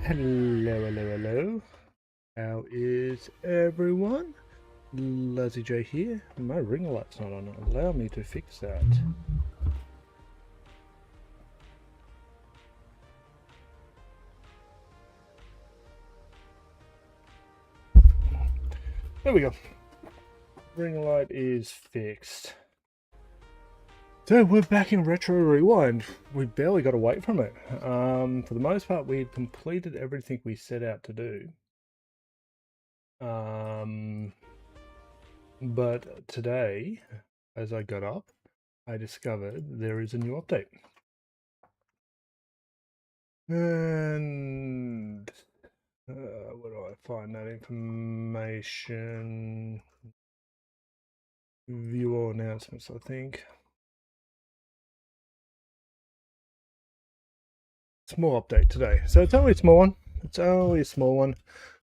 Hello, hello, hello. How is everyone? Lazy J here. My ring light's not on. Allow me to fix that. There we go. Ring light is fixed. So we're back in Retro Rewind. We barely got away from it. For the most part, we had completed everything we set out to do. But today, as I got up, I discovered there is a new update. And where do I find that information? View all announcements, I think. Small update today. So it's only a small one. It's only a small one.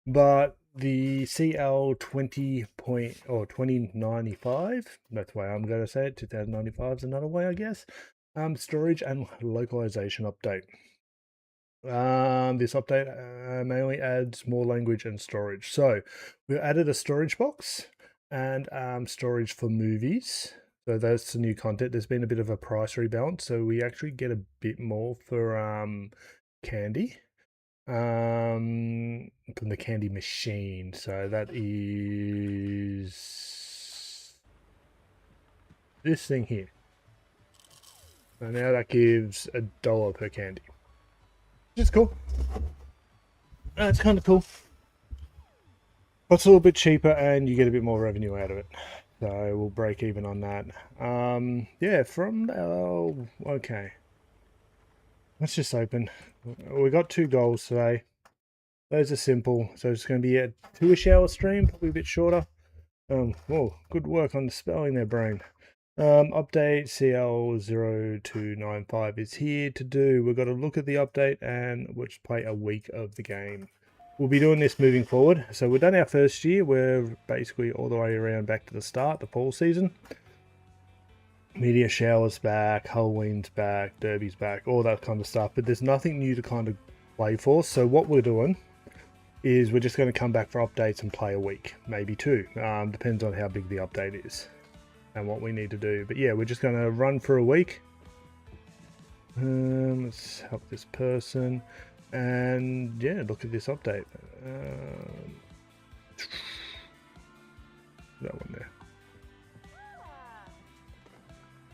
But the CL 2095, that's the way I'm going to say it, 2095 is another way, I guess. Storage and localization update. This update mainly adds more language and storage. So we added a storage box and storage for movies. So that's the new content. There's been a bit of a price rebalance, so we actually get a bit more for candy from the candy machine. So that is this thing here. So now that gives $1 per candy. Which is cool. It's kind of cool. But it's a little bit cheaper and you get a bit more revenue out of it. So we'll break even on that. Yeah, okay. Let's just open. We got 2 goals today. Those are simple. So it's going to be a 2-ish hour stream, probably a bit shorter. Whoa, good work on the spelling there, brain. Update CL0295 is here to do. We've got to look at the update and we'll just play a week of the game. We'll be doing this moving forward. So we've done our first year. We're basically all the way around back to the start, the fall season. Meteor Shower's back, Halloween's back, Derby's back, all that kind of stuff. But there's nothing new to kind of play for. So what we're doing is we're just going to come back for updates and play a week, maybe 2. Depends on how big the update is and what we need to do. But yeah, we're just going to run for a week. Let's help this person. And yeah, look at this update. That one there.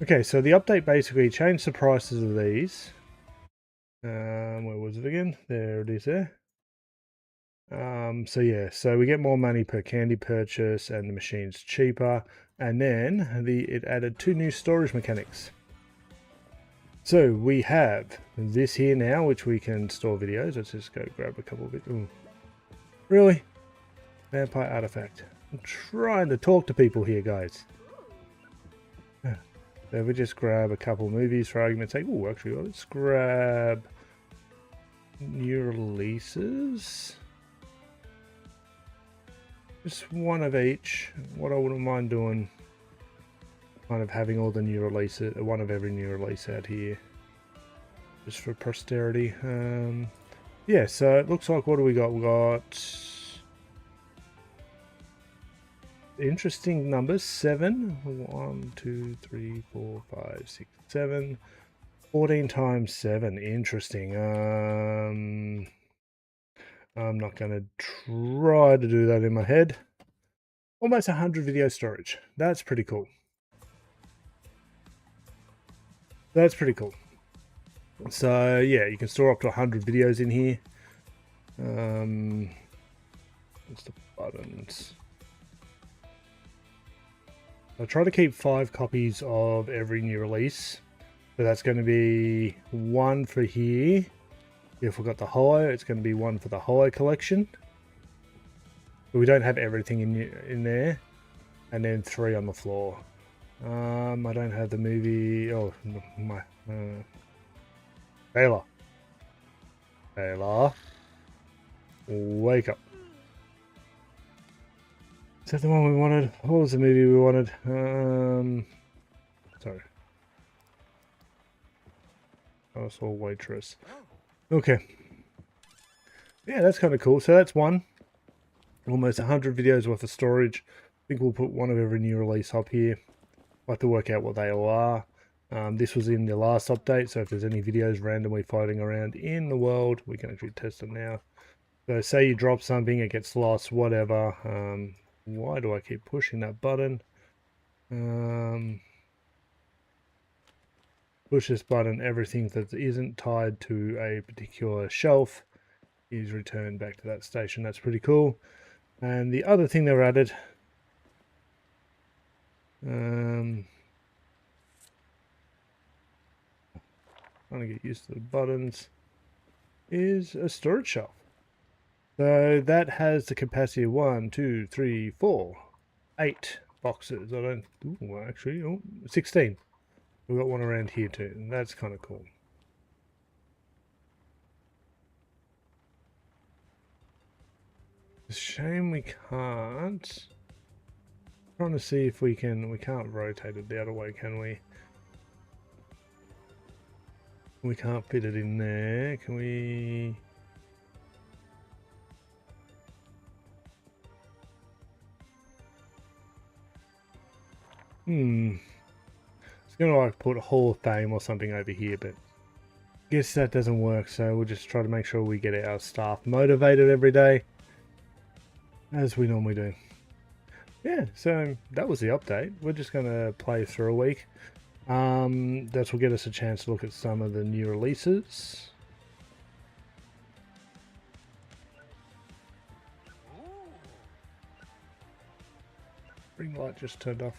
Okay, so the update basically changed the prices of these. Where was it again? There it is there. So yeah, so we get more money per candy purchase and the machine's cheaper. And then it added 2 new storage mechanics. So we have this here now, which we can store videos. Let's just go grab a couple of it. Ooh. Really? Vampire artifact. I'm trying to talk to people here, guys. So we just grab a couple movies for argument's sake. Oh, actually, let's grab new releases. Just one of each. What I wouldn't mind doing, kind of having all the new releases, one of every new release out here, just for posterity. Yeah, so it looks like, what do we got? We got interesting numbers. 7. 1, 2, 3, 4, 5, 6, 7. 14 times 7. Interesting. I'm not going to try to do that in my head. Almost 100 video storage. That's pretty cool. That's pretty cool. So yeah, you can store up to 100 videos in here. What's the buttons? I'll try to keep 5 copies of every new release. So that's going to be 1 for here. If we've got the Hollow, it's going to be 1 for the Hollow collection. But we don't have everything in there. And then 3 on the floor. I don't have the movie. Oh, my. Taylor. Taylor. Wake up. Is that the one we wanted? What was the movie we wanted? Sorry. I saw Waitress. Okay. yeah, that's kind of cool. So that's one. Almost 100 videos worth of storage. I think we'll put one of every new release up here. I'll have to work out what they all are. This was in the last update, so if there's any videos randomly floating around in the world, we can actually test them now. So say you drop something, it gets lost, whatever. Why do I keep pushing that button? Push this button, everything that isn't tied to a particular shelf is returned back to that station. That's pretty cool. And the other thing they were added, trying to get used to the buttons, is a storage shelf. So that has the capacity of 1, 2, 3, 4, 8 boxes. I don't, ooh, actually, 16. We've got one around here too, and that's kind of cool. It's a shame we can't. I'm trying to see if we can. We can't rotate it the other way, can we? We can't fit it in there. Can we? It's gonna like put Hall of Fame or something over here, but I guess that doesn't work. So we'll just try to make sure we get our staff motivated every day, as we normally do. Yeah, so that was the update. We're just gonna play through a week. That will get us a chance to look at some of the new releases. Ring light just turned off.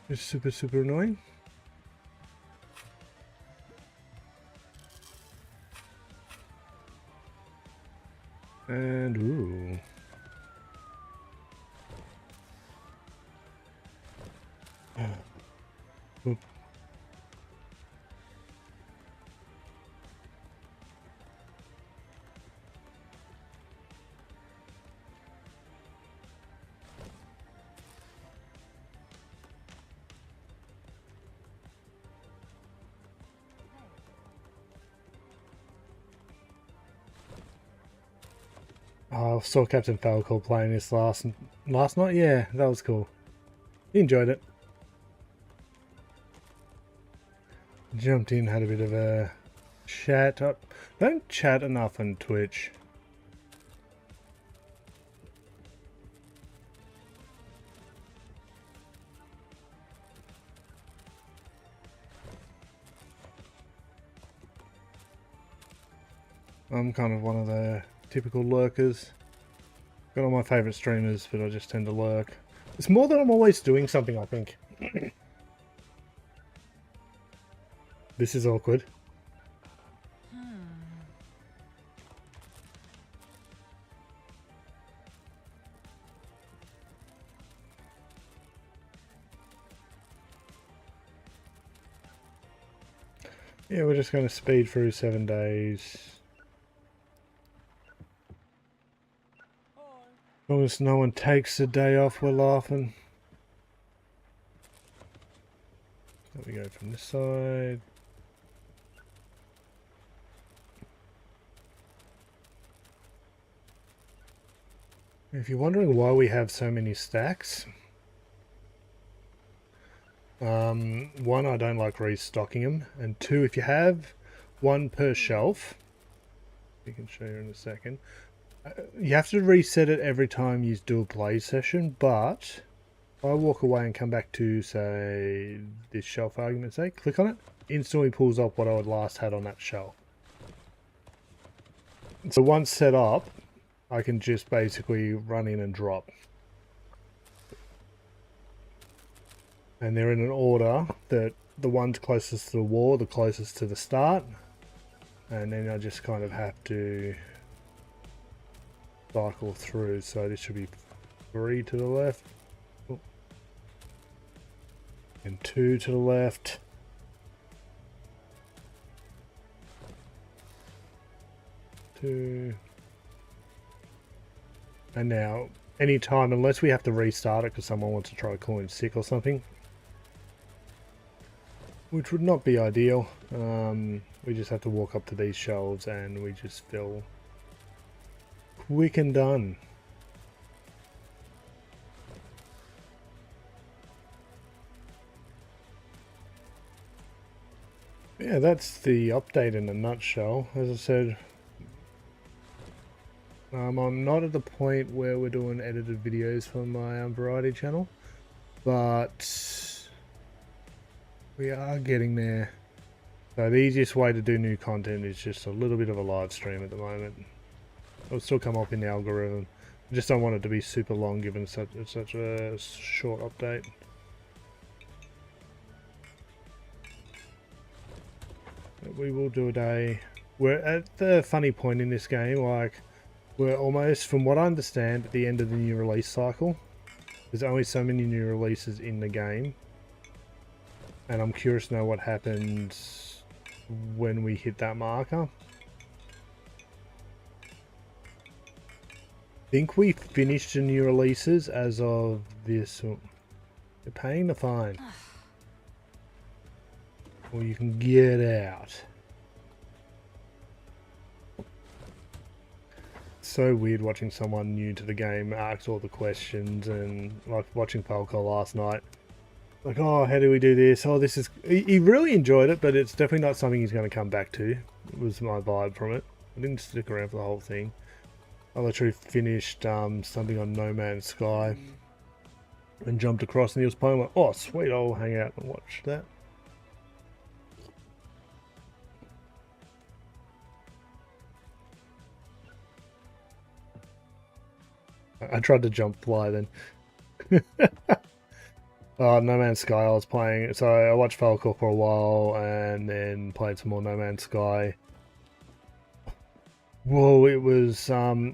It's super annoying. And ooh. Oop. Oh, I saw Captain Falcon playing this last night. Yeah, that was cool. He enjoyed it. Jumped in, had a bit of a chat. I don't chat enough on Twitch. I'm kind of one of the typical lurkers. Got all my favourite streamers, but I just tend to lurk. It's more that I'm always doing something, I think. This is awkward. Yeah, we're just going to speed through 7 days. As long as no one takes a day off, we're laughing. There we go from this side. If you're wondering why we have so many stacks, one, I don't like restocking them, and two, if you have one per shelf, we can show you in a second, you have to reset it every time you do a play session, but if I walk away and come back to, say, this shelf for argument's sake, click on it, instantly pulls up what I would last had on that shelf. So once set up, I can just basically run in and drop. And they're in an order that the one's closest to the wall, the closest to the start. And then I just kind of have to cycle through. So this should be 3 to the left. Oh. And 2 to the left. Two. And now, anytime, unless we have to restart it because someone wants to try to call in sick or something, which would not be ideal, we just have to walk up to these shelves and we just fill quick and done. Yeah, that's the update in a nutshell. As I said, I'm not at the point where we're doing edited videos for my variety channel, but we are getting there. So the easiest way to do new content is just a little bit of a live stream at the moment. It'll still come up in the algorithm. I just don't want it to be super long given such a short update. We will do a day. We're at the funny point in this game, like we're almost, from what I understand, at the end of the new release cycle. There's only so many new releases in the game, and I'm curious to know what happens when we hit that marker. I think we finished the new releases as of this. You're paying the fine. Or you can get out. So weird watching someone new to the game ask all the questions, and like watching Falco last night. Like, oh, how do we do this? Oh, this is... He really enjoyed it, but it's definitely not something he's going to come back to. It was my vibe from it. I didn't stick around for the whole thing. I literally finished something on No Man's Sky and jumped across, and he was playing, like, oh, sweet, I'll hang out and watch that. I tried to jump fly then. No Man's Sky I was playing. So I watched Falco for a while and then played some more No Man's Sky. Whoa, it was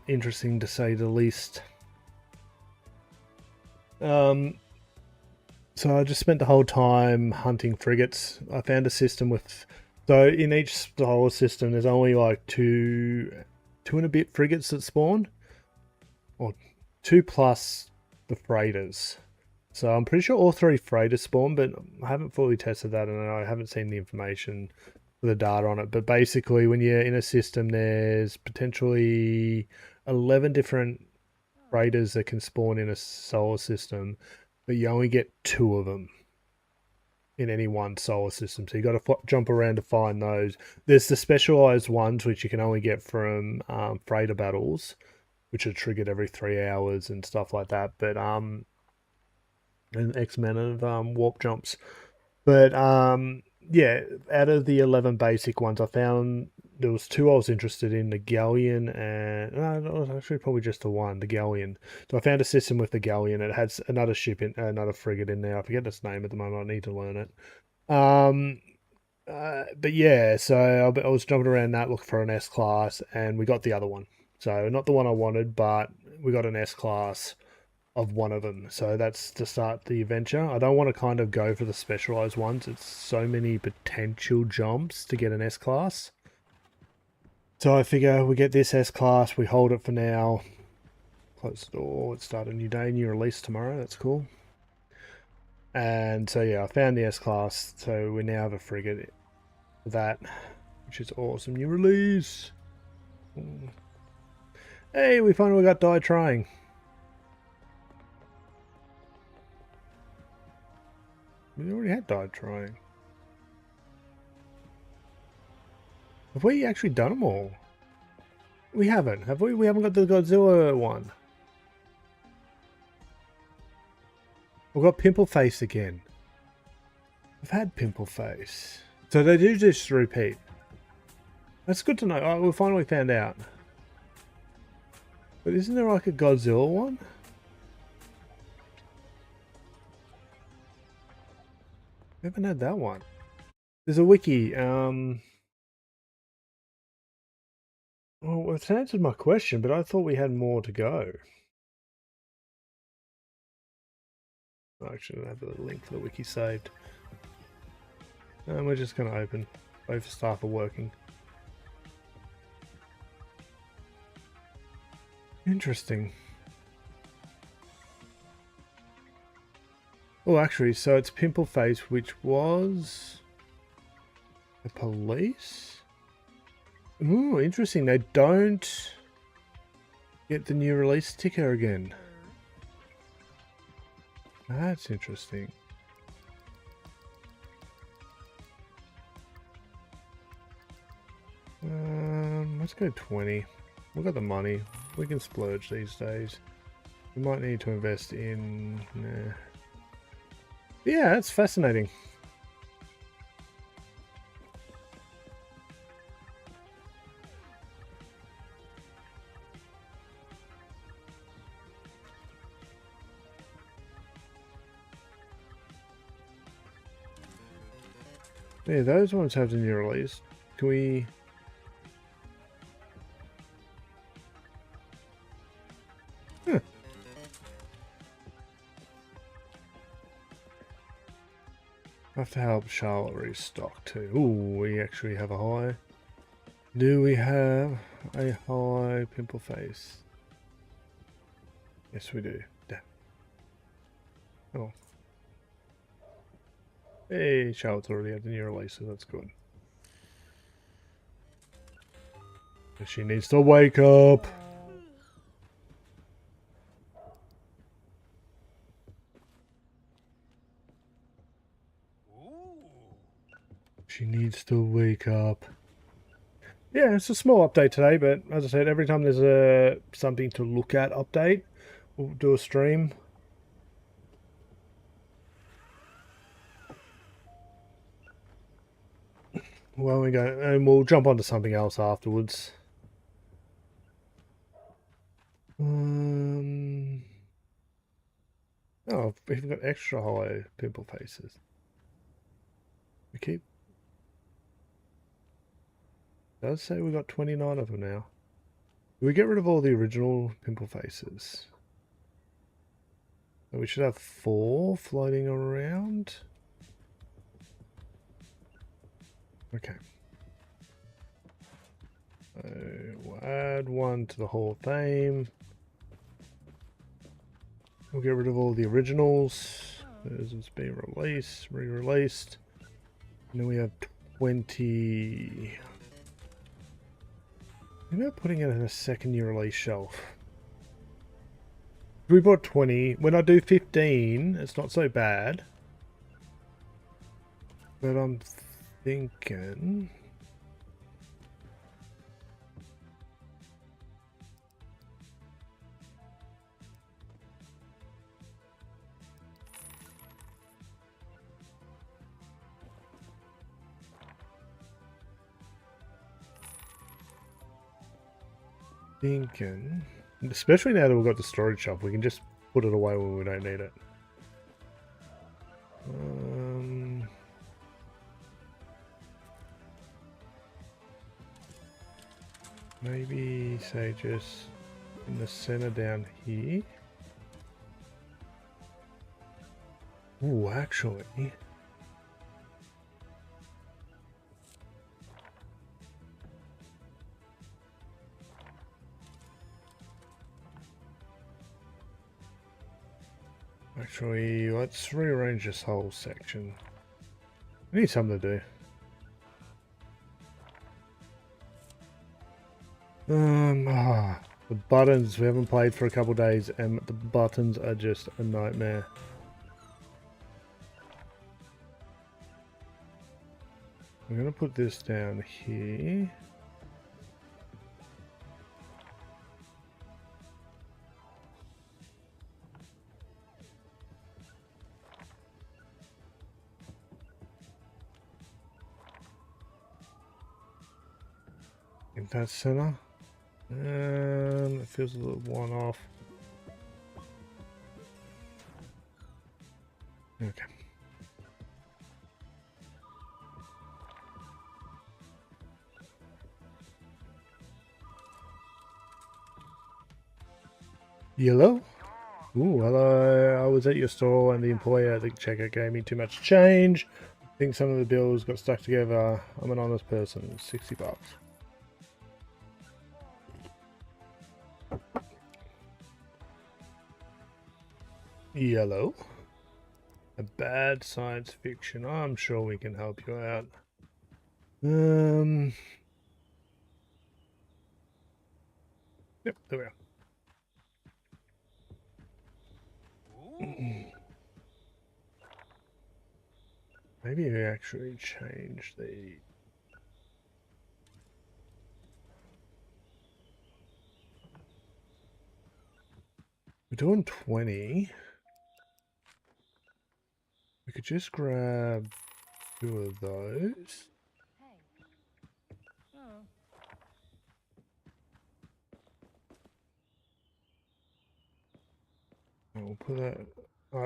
interesting to say the least. So I just spent the whole time hunting frigates. I found a system with... So in each solar system there's only like two and a bit frigates that spawn. Or 2 plus the freighters. So I'm pretty sure all 3 freighters spawn, but I haven't fully tested that and I haven't seen the information for the data on it. But basically when you're in a system, there's potentially 11 different freighters that can spawn in a solar system, but you only get 2 of them in any one solar system. So you got to jump around to find those. There's the specialized ones which you can only get from freighter battles, which are triggered every 3 hours and stuff like that. But an X amount of warp jumps. But yeah, out of the 11 basic ones, I found there was 2 I was interested in, the Galleon, and no, it was actually probably just the one, the Galleon. So I found a system with the Galleon. It had another ship in, another frigate in there. I forget its name at the moment. I need to learn it. But yeah, so I was jumping around that looking for an S class, and we got the other one. So not the one I wanted, but we got an S class of one of them. So that's to start the adventure. I don't want to kind of go for the specialized ones. It's so many potential jumps to get an S class. So I figure we get this S class, we hold it for now. Close the door, let's start a new day, new release tomorrow. That's cool. And so yeah, I found the S class. So we now have a frigate for that, which is awesome. New release. Hey, we finally got Die Trying. We already had Die Trying. Have we actually done them all? We haven't, have we? We haven't got the Godzilla one. We've got Pimple Face again. I've had Pimple Face. So they do just repeat. That's good to know. Oh, we finally found out. But isn't there like a Godzilla one? We haven't had that one. There's a wiki. Well, it's answered my question, but I thought we had more to go. Actually, I have the link for the wiki saved. And we're just going to open. Both staff are working. Interesting. Oh, actually, so it's Pimple Face, which was the police? Ooh, interesting. They don't... get the new release sticker again. That's interesting. Let's go 20. We've got the money. We can splurge these days. We might need to invest in... Nah. Yeah, that's fascinating. Yeah, those ones have the new release. Can we... Huh. I have to help Charlotte restock too. Ooh, we actually have a high. Do we have a high pimple face? Yes, we do. Damn. Oh. Hey, Charlotte's already had the new release, so that's good. She needs to wake up. She needs to wake up. Yeah, it's a small update today, but as I said, every time there's a something to look at update, we'll do a stream. Well, we go, and we'll jump onto something else afterwards. Oh, we've got extra high pimple faces. We keep. It does say we got 29 of them now. Do we get rid of all the original pimple faces? So we should have 4 floating around. Okay. So we'll add 1 to the Hall of Fame. We'll get rid of all the originals. Those has been released, re-released. And then we have 20. Maybe I'm putting it in a second year release shelf. We bought 20. When I do 15, it's not so bad. But I'm thinking... especially now that we've got the storage shelf, we can just put it away when we don't need it. Maybe say just in the center down here. Ooh, actually. Actually, let's rearrange this whole section. We need something to do. The buttons, we haven't played for a couple days and the buttons are just a nightmare. I'm going to put this down here. In that center. It feels a little one off. Okay. Yellow? Ooh, hello. I was at your store and the employee at the checkout gave me too much change. I think some of the bills got stuck together. I'm an honest person. 60 bucks. Yellow? A bad science fiction. I'm sure we can help you out. Yep, there we are. Maybe we actually change the... We're doing 20. We could just grab 2 of those. And we'll put that...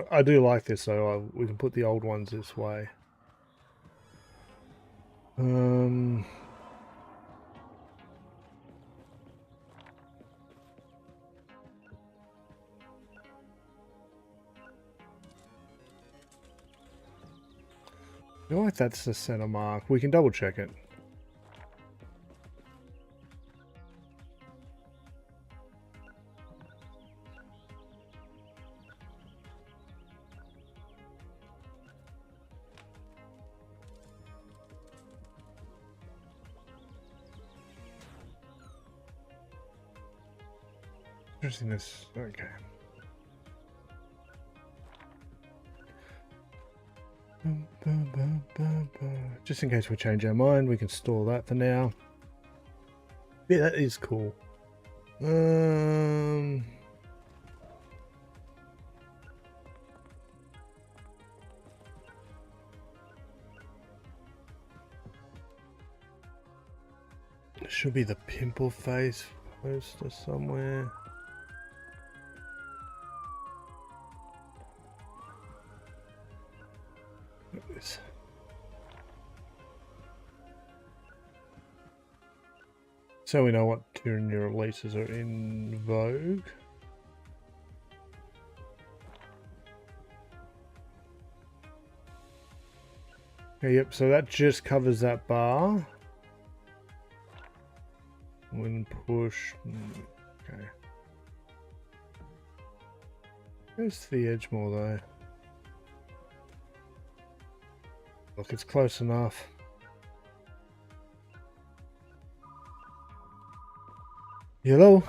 I do like this though. We can put the old ones this way. I feel like that's the center mark. We can double check it. Interesting this. Okay. Just in case we change our mind, we can store that for now. Yeah, that is cool. Should be the pimple face poster somewhere. This. So we know what 2 new releases are in vogue. Okay, yep, so that just covers that bar. When push, okay. Goes to the edge more though. Look, it's close enough. Hello?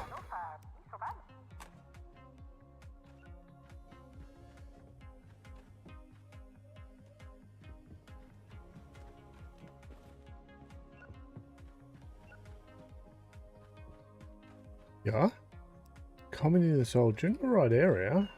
Yeah? Coming in this old, you're in the right area.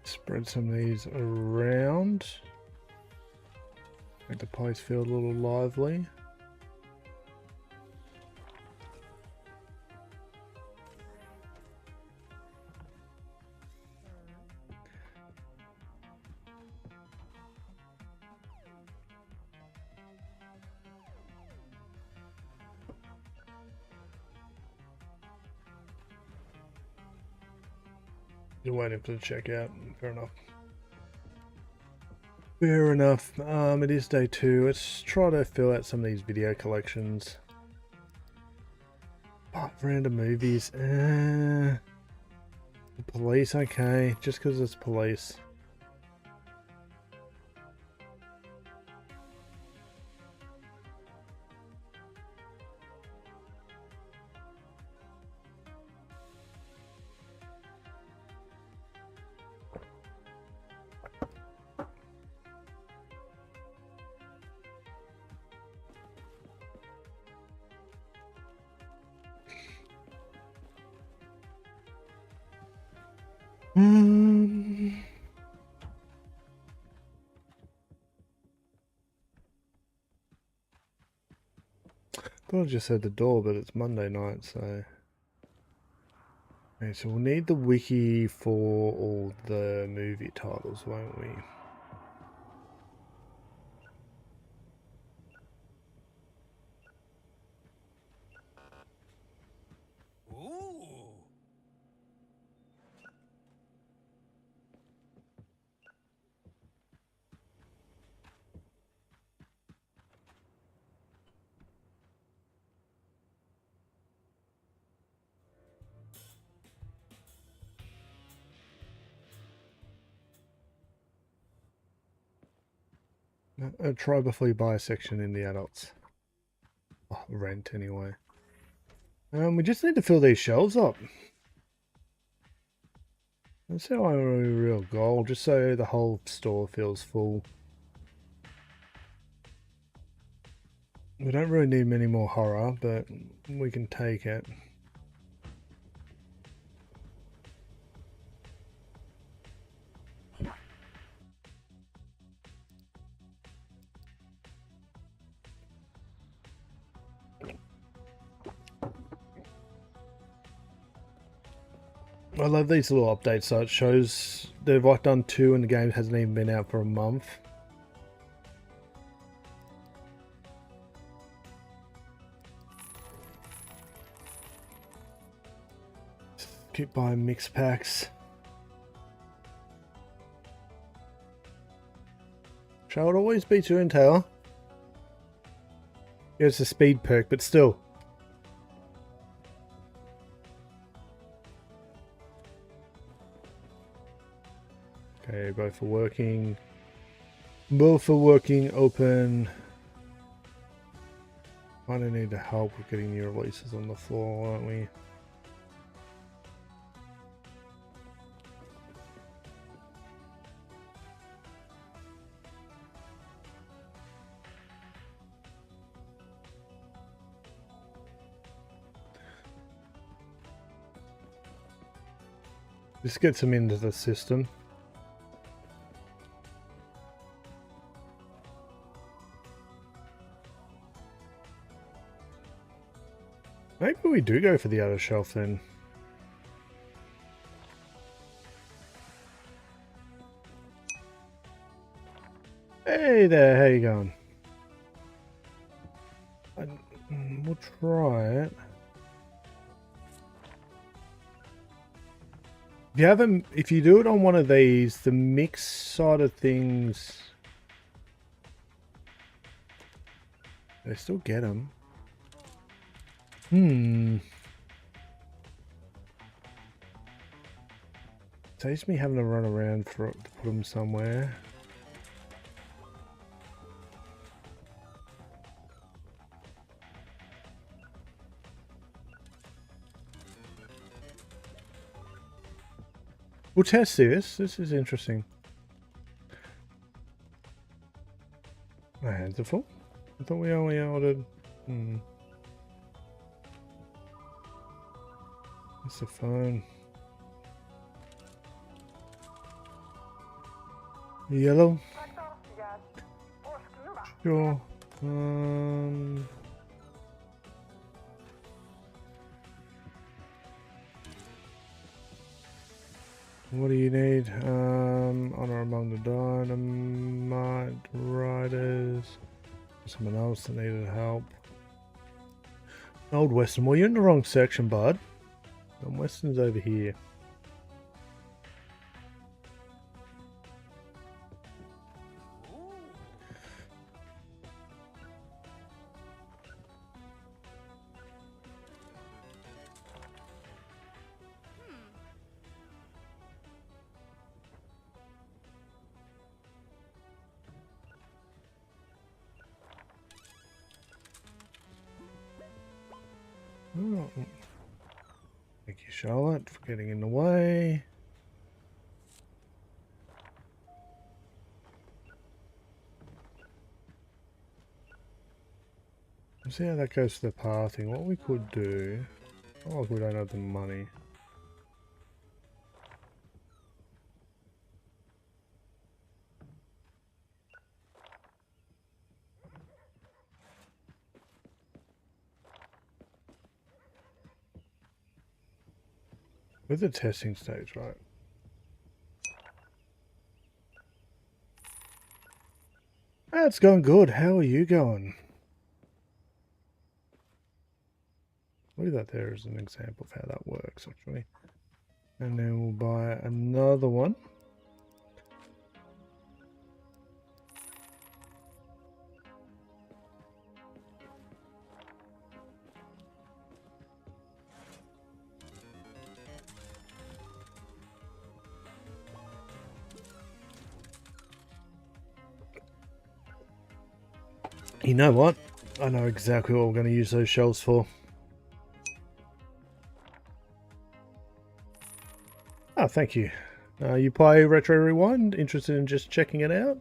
Spread some of these around. Make the place feel a little lively. You're waiting for the checkout. Fair enough. Fair enough. It is day 2. Let's try to fill out some of these video collections. Oh, random movies. Police, okay. Just because it's police. Thought I just said the door, but it's Monday night, so... Okay, so we'll need the wiki for all the movie titles, won't we? Try before you buy a section in the adults. Oh, rent anyway. We just need to fill these shelves up. That's our only real goal, just so the whole store feels full. We don't really need many more horror, but we can take it. I love these little updates, so it shows they've like done 2 and the game hasn't even been out for a month. Keep buying mix packs. Shall it always be 2 in Taylor? Yeah, it's a speed perk, but still. Okay, both are working. Both are working, open. I don't need to help with getting new releases on the floor, aren't we? This gets them into the system. Maybe we do go for the outer shelf then. Hey there, how you going? We'll try it. If you do it on one of these, the mix side of things, they still get them. Saves me having to run around to put them somewhere. We'll test this. This is interesting. My hands are full. I thought we only ordered. It's the phone. Yellow. Sure. What do you need? Honor among the dynamite riders. Someone else that needed help. Old Western. Well, you're in the wrong section, bud. Old Western's over here. Oh. Thank you, Charlotte, for getting in the way. Let's see how that goes for the pathing. What we could do... Oh, we don't have the money. With the testing stage, right? That's going good. How are you going? Leave that there as an example of how that works, actually. And then we'll buy another one. You know what? I know exactly what we're going to use those shells for. Oh, thank you. You play Retro Rewind? Interested in just checking it out?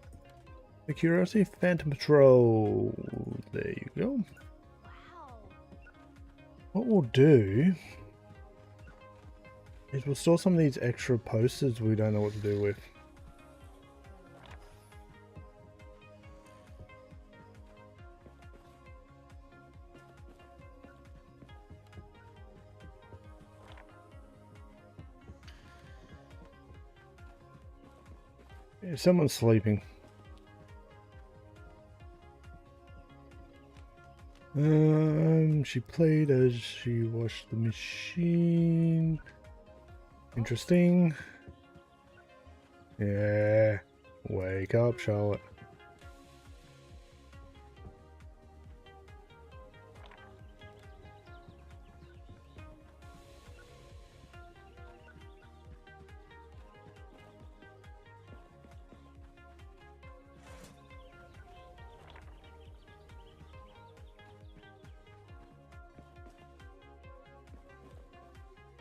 The Curiosity? Phantom Patrol. There you go. Wow. What we'll do is we'll store some of these extra posters we don't know what to do with. Yeah, someone's sleeping. She played as she washed the machine. Interesting. Yeah. Wake up, Charlotte.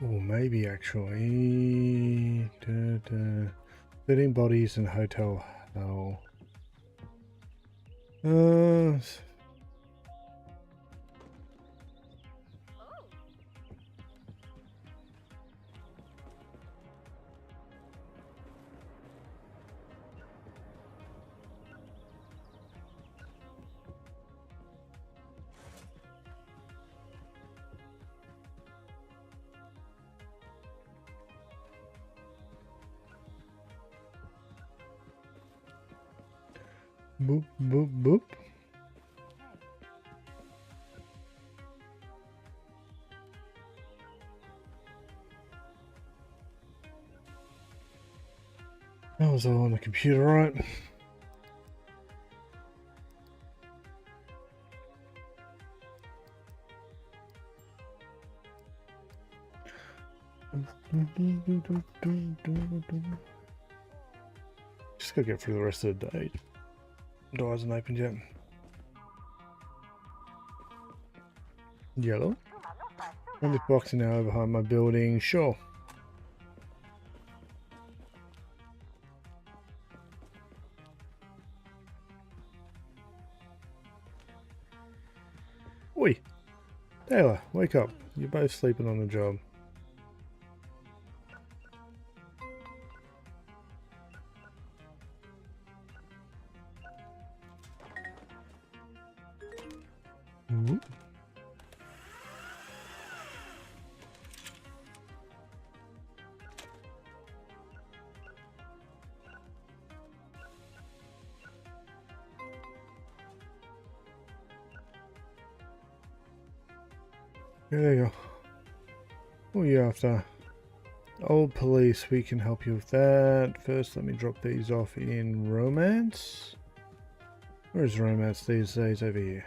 Or maybe actually 13 bodies in hotel hell. Boop boop boop. That was all on the computer, right? Just gotta get through the rest of the day. Door hasn't opened yet. Yellow. On this box now behind my building. Sure. Oi! Taylor, wake up. You're both sleeping on the job. Ooh. Yeah, there you go. What are you after? Old police, we can help you with that. First, let me drop these off in romance. Where is romance these days? Over here.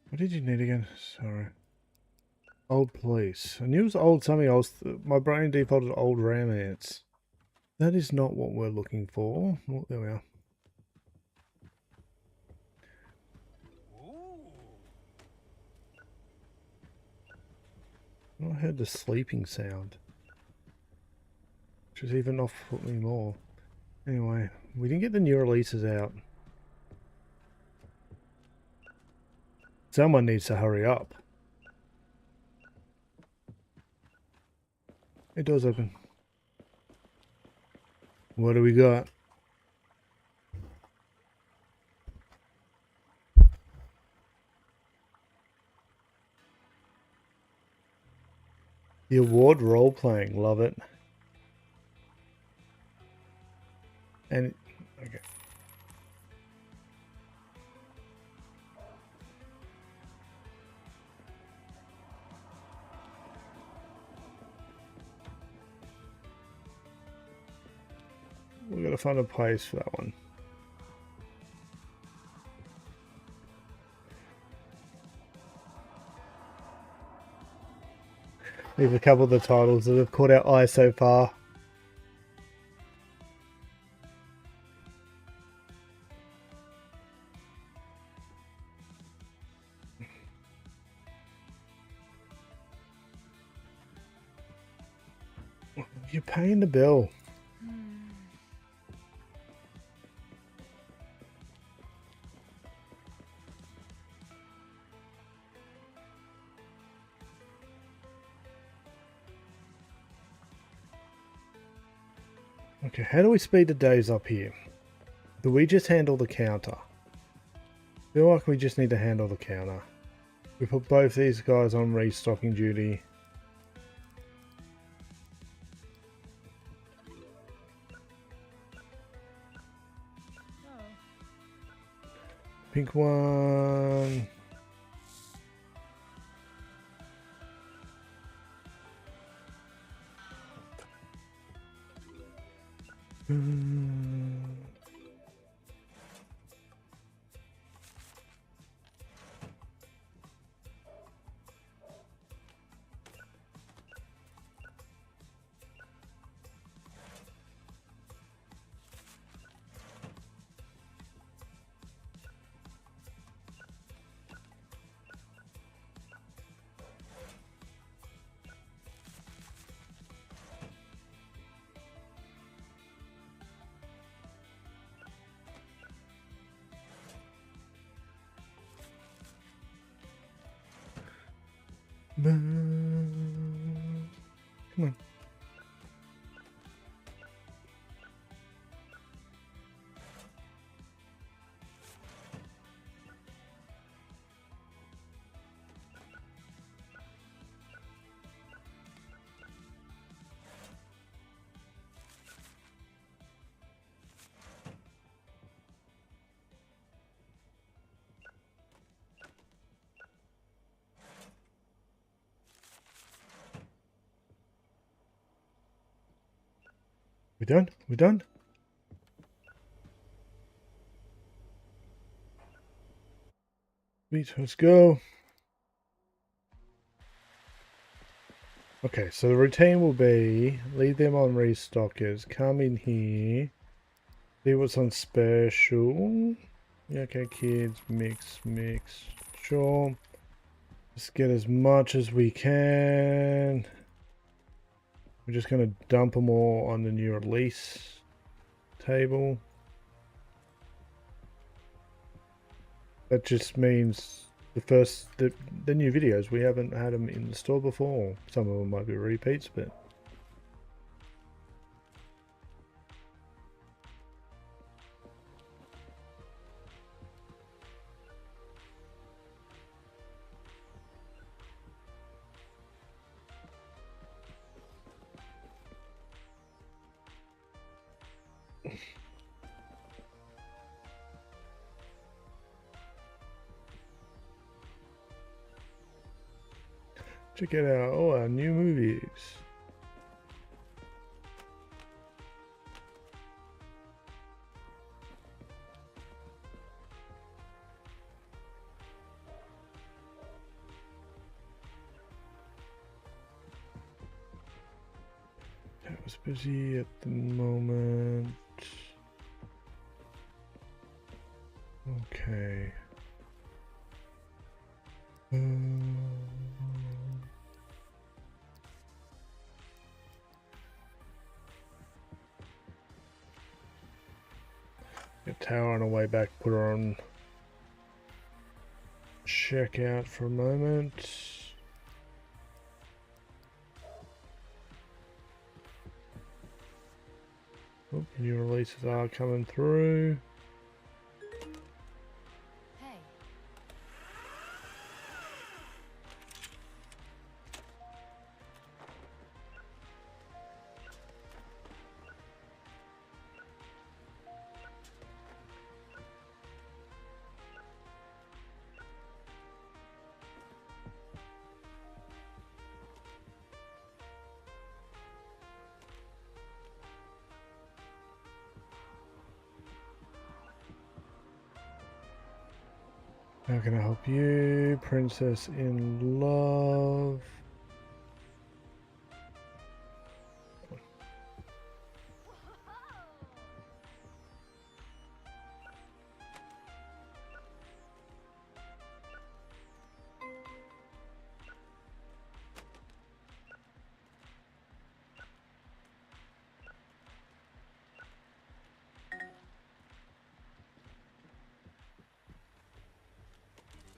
What did you need again? Sorry. Old police. I knew it was old something else. My brain defaulted old romance. That is not what we're looking for. Oh, there we are. I heard the sleeping sound, which is even off put me more. Anyway, we didn't get the new releases out. Someone needs to hurry up. It does open. What do we got? The award role playing, love it. And okay. We're gonna find a place for that one. These are a couple of the titles that have caught our eye so far. You're paying the bill. Okay, how do we speed the days up here? Do we just handle the counter? I feel like we just need to handle the counter. We put both these guys on restocking duty. Pink one. Come on. We done? We done? Sweet, let's go. Okay, so the routine will be leave them on restockers, come in here, see what's on special. Yeah, okay, kids, mix, sure. Let's get as much as we can. We're just going to dump them all on the new release table. That just means the new videos, we haven't had them in the store before. Some of them might be repeats, but check it out. Oh, our new movies. That was busy at the moment. Okay. Get Tower on our way back, put her on checkout for a moment. Oh, new releases are coming through. How can I help you? Princess in Love.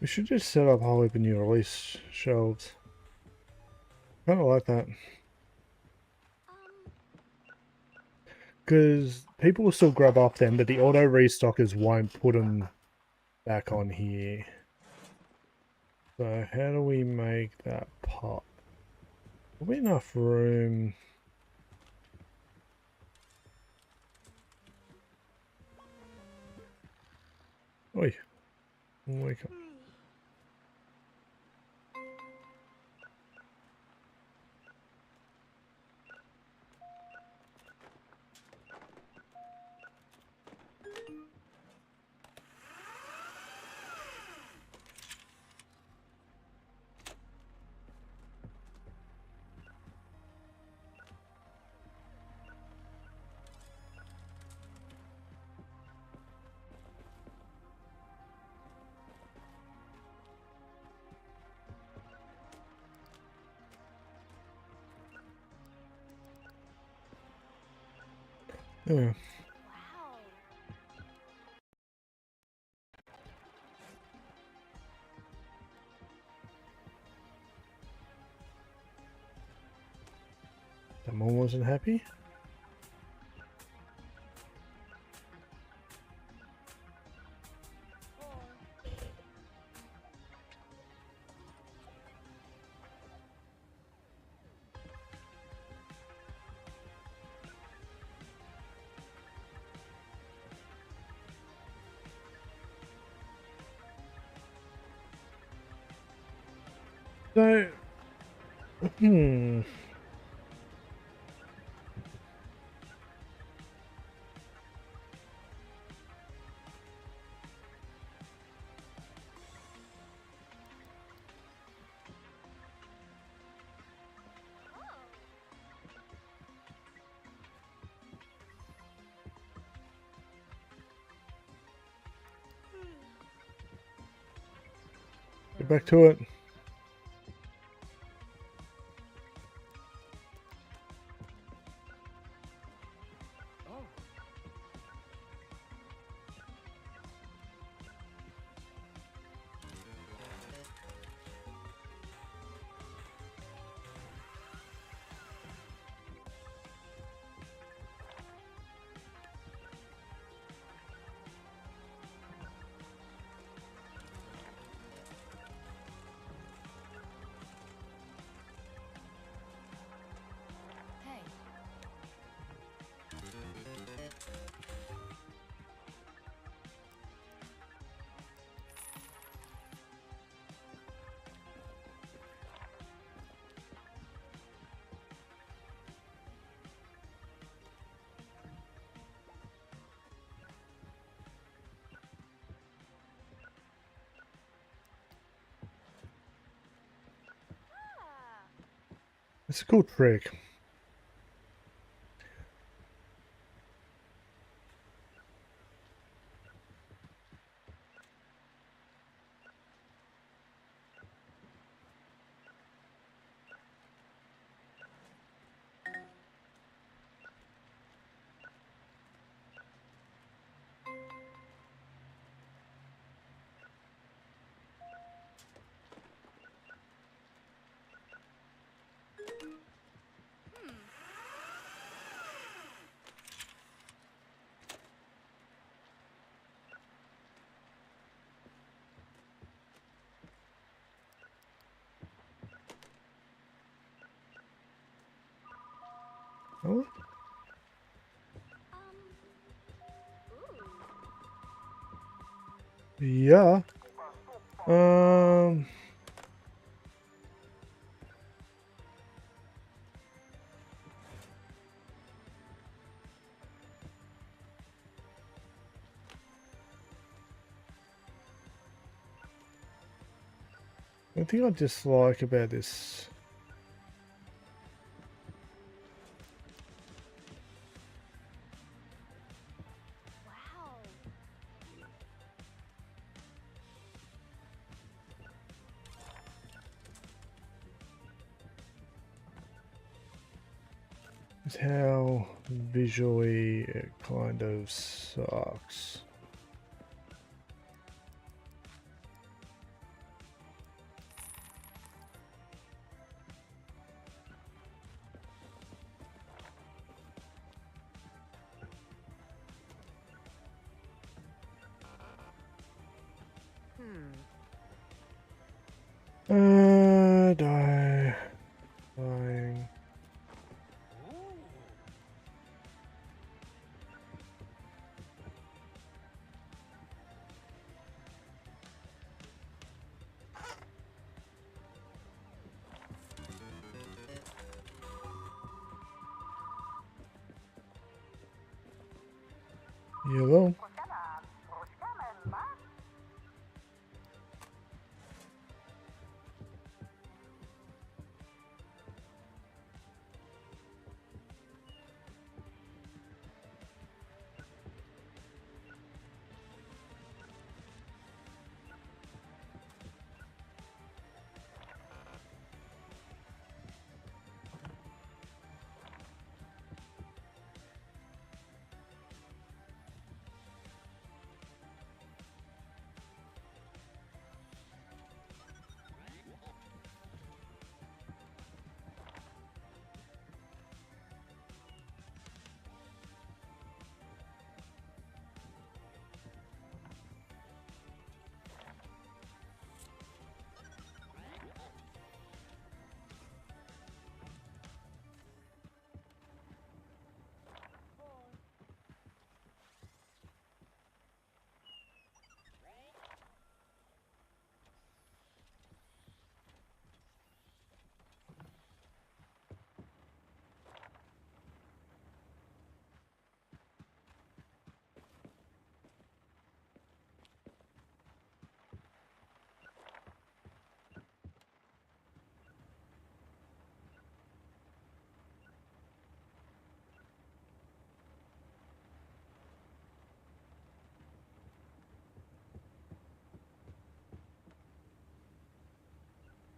We should just set up a whole heap of new release shelves. Kind of like that. Because people will still grab off them, but the auto restockers won't put them back on here. So how do we make that pop? There'll be enough room. Oi, wake up. Yeah. Someone wasn't happy. So, get back to it. It's a cool trick. Oh. Yeah. The thing I dislike about this is how visually it kind of sucks. Die. Dying. Yellow.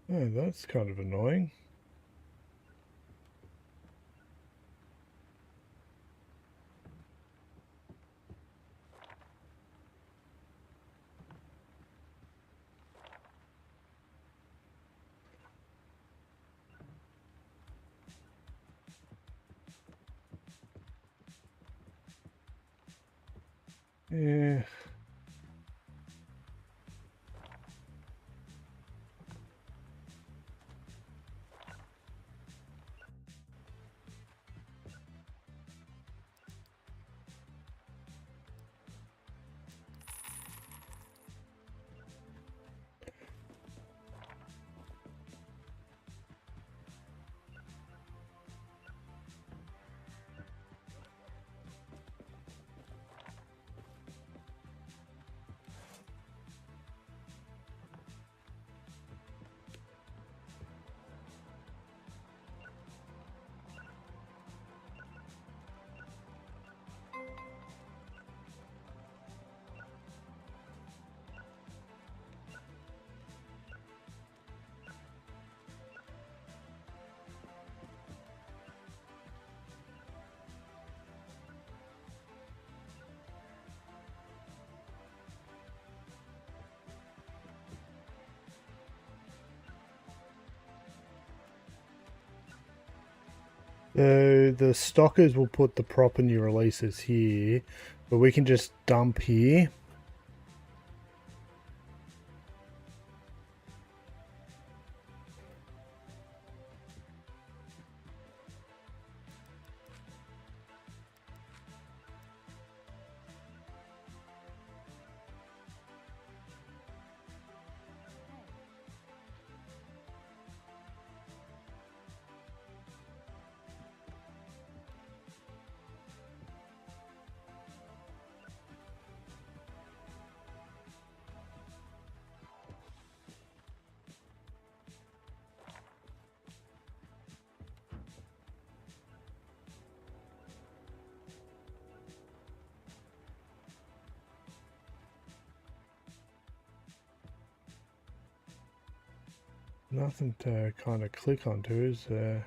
Oh, that's kind of annoying. Yeah. So the stockers will put the proper new releases here, but we can just dump here. Nothing to kind of click onto, is there?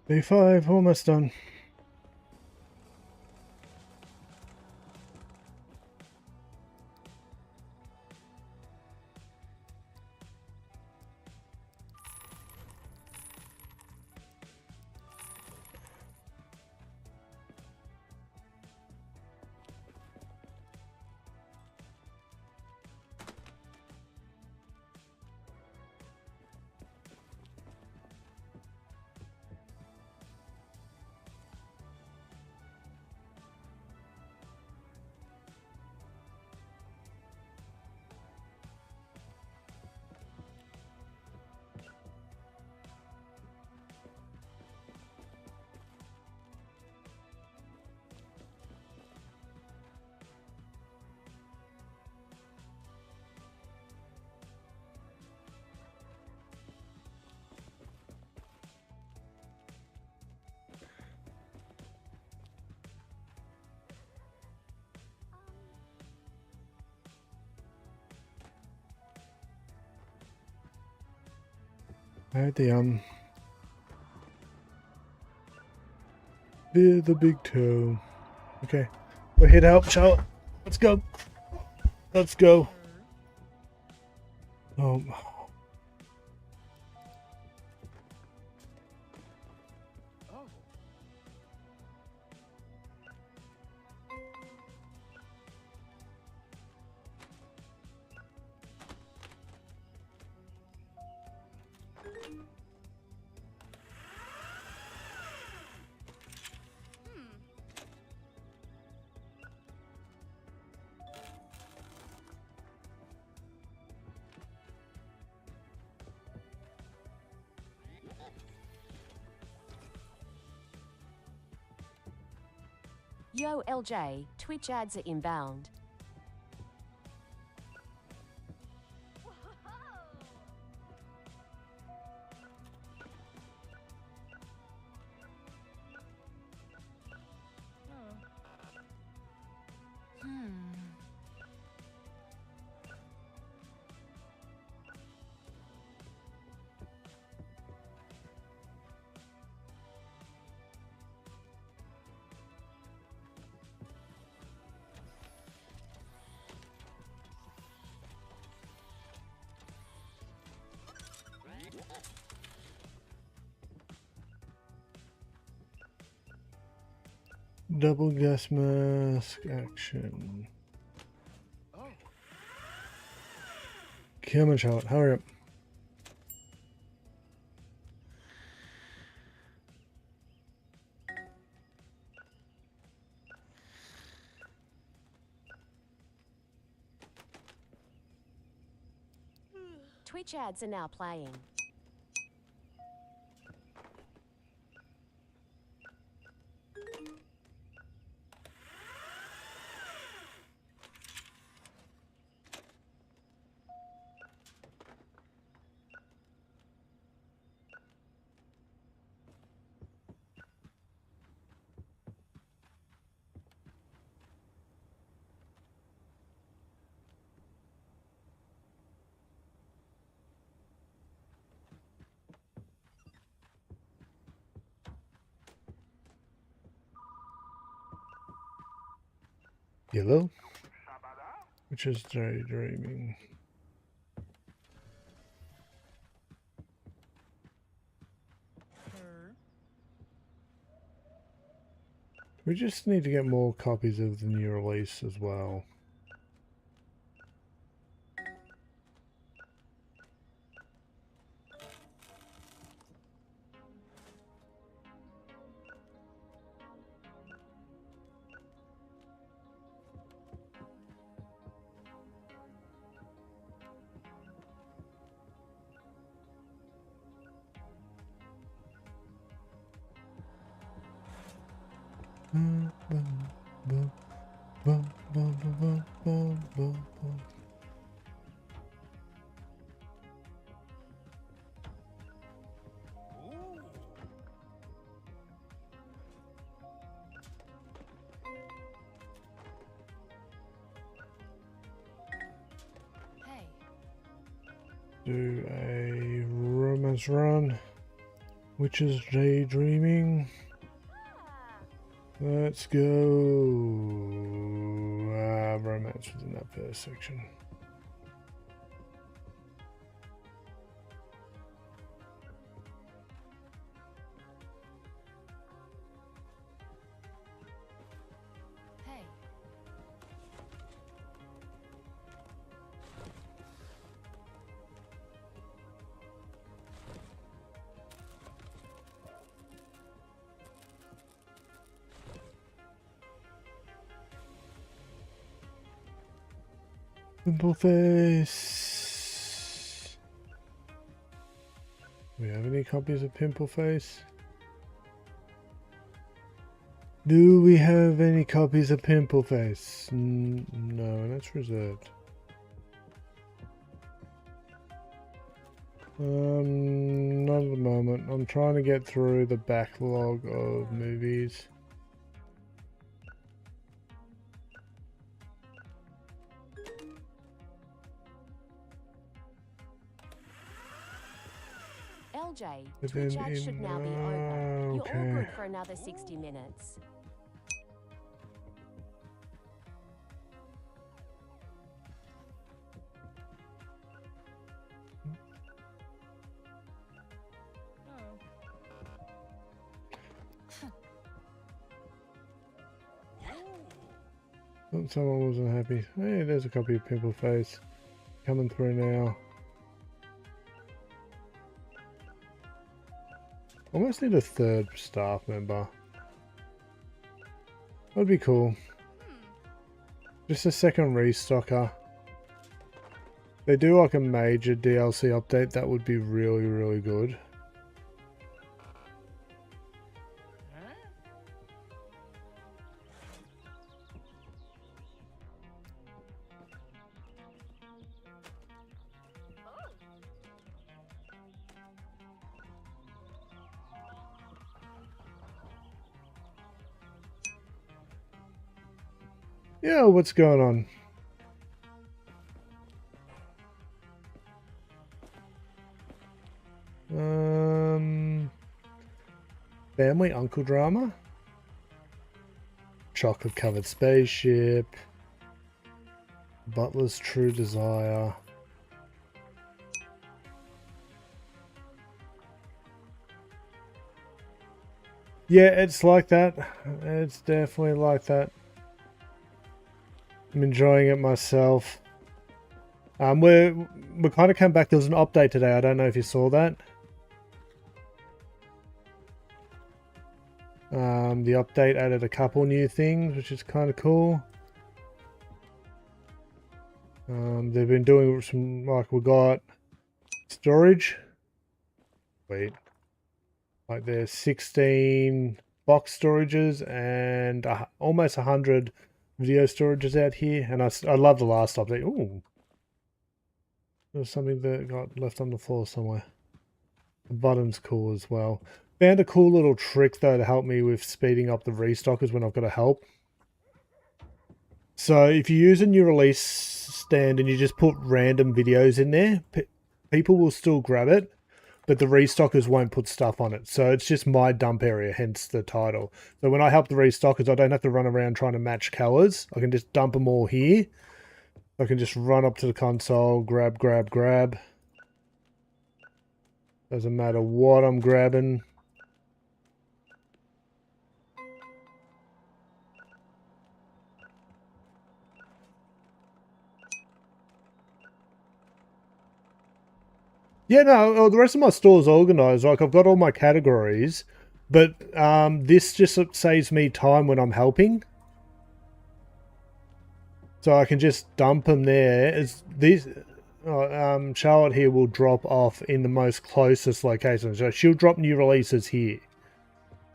B5, almost done. Alright, the big toe. Okay, we're here to help, Charlotte. Let's go. Let's go. Oh. Yo LJ, Twitch ads are inbound. Double gas mask action. Come on, Charlotte, hurry up. Twitch ads are now playing. Yellow, which is daydreaming. We just need to get more copies of the new release as well. Do a romance run. Witches daydreaming. Let's go. Romance was in that first section. Hey. Pimple Face. Do we have any copies of Pimple Face? Do we have any copies of Pimple Face? No, that's reserved. Not at the moment. I'm trying to get through the backlog of movies. LJ, But Twitch then ads should now be over. You're all okay. good for another 60 minutes. Thought someone wasn't happy. Hey, there's a copy of Pimple Face coming through now. Almost need a third staff member. That'd be cool. Just a second restocker. They do like a major DLC update, that would be really, really good. Yeah, what's going on? Family uncle drama? Chocolate covered spaceship. Butler's true desire. Yeah, it's like that. It's definitely like that. I'm enjoying it myself. We kind of came back. There was an update today. I don't know if you saw that. The update added a couple new things, which is kind of cool. They've been doing some, like, we got storage. Wait. Like there's 16 box storages and almost 100 video storages out here. And I love the last update. Ooh. There's something that got left on the floor somewhere. The button's cool as well. Found a cool little trick though to help me with speeding up the restockers when I've got to help. So if you use a new release stand and you just put random videos in there, people will still grab it, but the restockers won't put stuff on it. So it's just my dump area, hence the title. So when I help the restockers, I don't have to run around trying to match colors. I can just dump them all here. I can just run up to the console, grab. Doesn't matter what I'm grabbing. Yeah, no, the rest of my store's organized. Like, I've got all my categories, but this just saves me time when I'm helping. So I can just dump them there. Charlotte here will drop off in the most closest location. So she'll drop new releases here.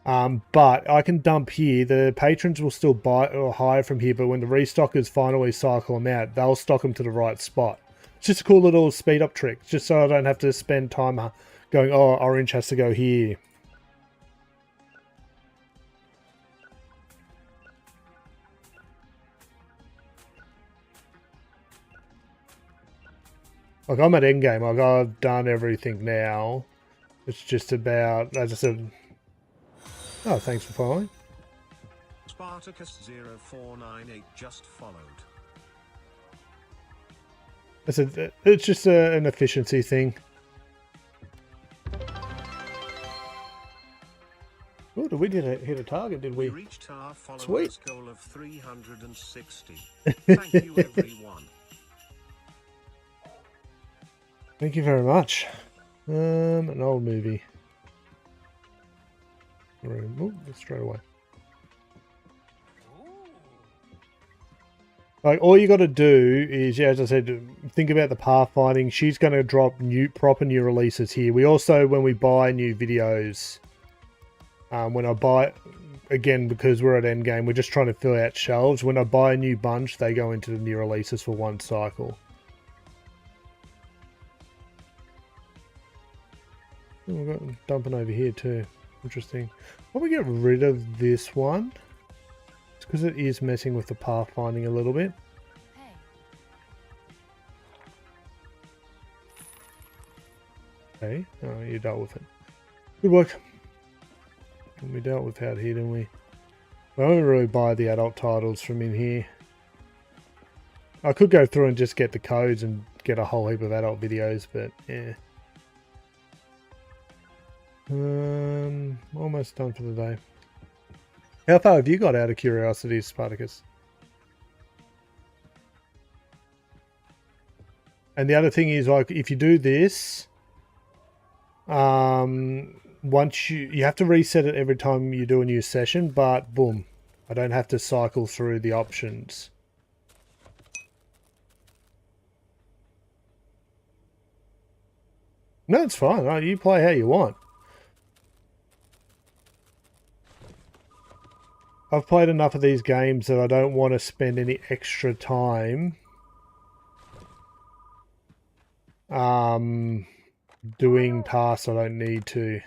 But I can dump here. The patrons will still buy or hire from here, but when the restockers finally cycle them out, they'll stock them to the right spot. It's just a cool little speed up trick, just so I don't have to spend time going, oh, orange has to go here. Like, I'm at endgame. Like, I've done everything now. It's just about, as I said. Oh, thanks for following. Spartacus0498 just followed. It's just an efficiency thing. Oh, did we hit a target? Did we? We reached our followers Sweet. goal of 360. Thank you, everyone. Thank you very much. An old movie. Oh, straight away. Like, all you got to do is, yeah, as I said, think about the pathfinding. She's going to drop proper new releases here. We also, when we buy new videos, when I buy, again, because we're at endgame, we're just trying to fill out shelves. When I buy a new bunch, they go into the new releases for one cycle. Oh, we've got dumping over here too. Interesting. Probably get rid of this one. Because it is messing with the pathfinding a little bit. Hey. Okay, oh, you dealt with it. Good work. We dealt with out here, didn't we? I don't really buy the adult titles from in here. I could go through and just get the codes and get a whole heap of adult videos, but yeah. Almost done for the day. How far have you got, out of curiosity, Spartacus? And the other thing is, like, if you do this, once you have to reset it every time you do a new session, but boom, I don't have to cycle through the options. No, it's fine. Right? You play how you want. I've played enough of these games that I don't want to spend any extra time doing tasks I don't need to.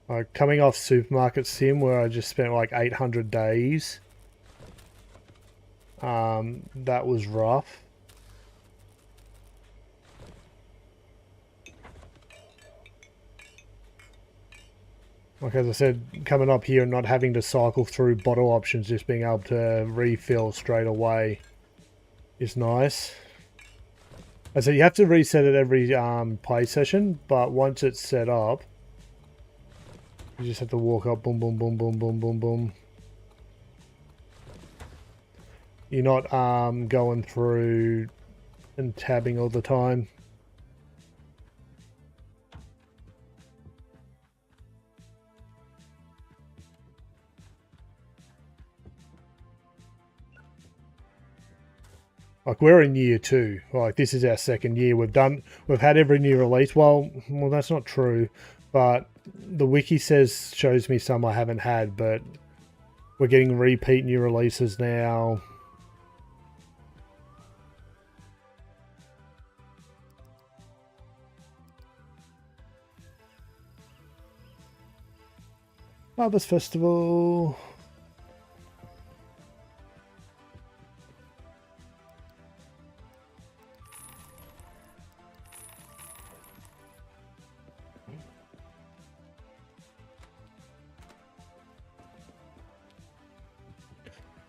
Like coming off Supermarket Sim, where I just spent like 800 days. That was rough. Like, as I said, coming up here and not having to cycle through bottle options, just being able to refill straight away is nice. I said you have to reset it every play session, but once it's set up, you just have to walk up, boom, boom, boom, boom, boom, boom, boom. You're not going through and tabbing all the time. Like, we're in year 2. Like, this is our second year. We've had every new release. Well, that's not true. But the wiki shows me some I haven't had, but we're getting repeat new releases now. Harvest Festival.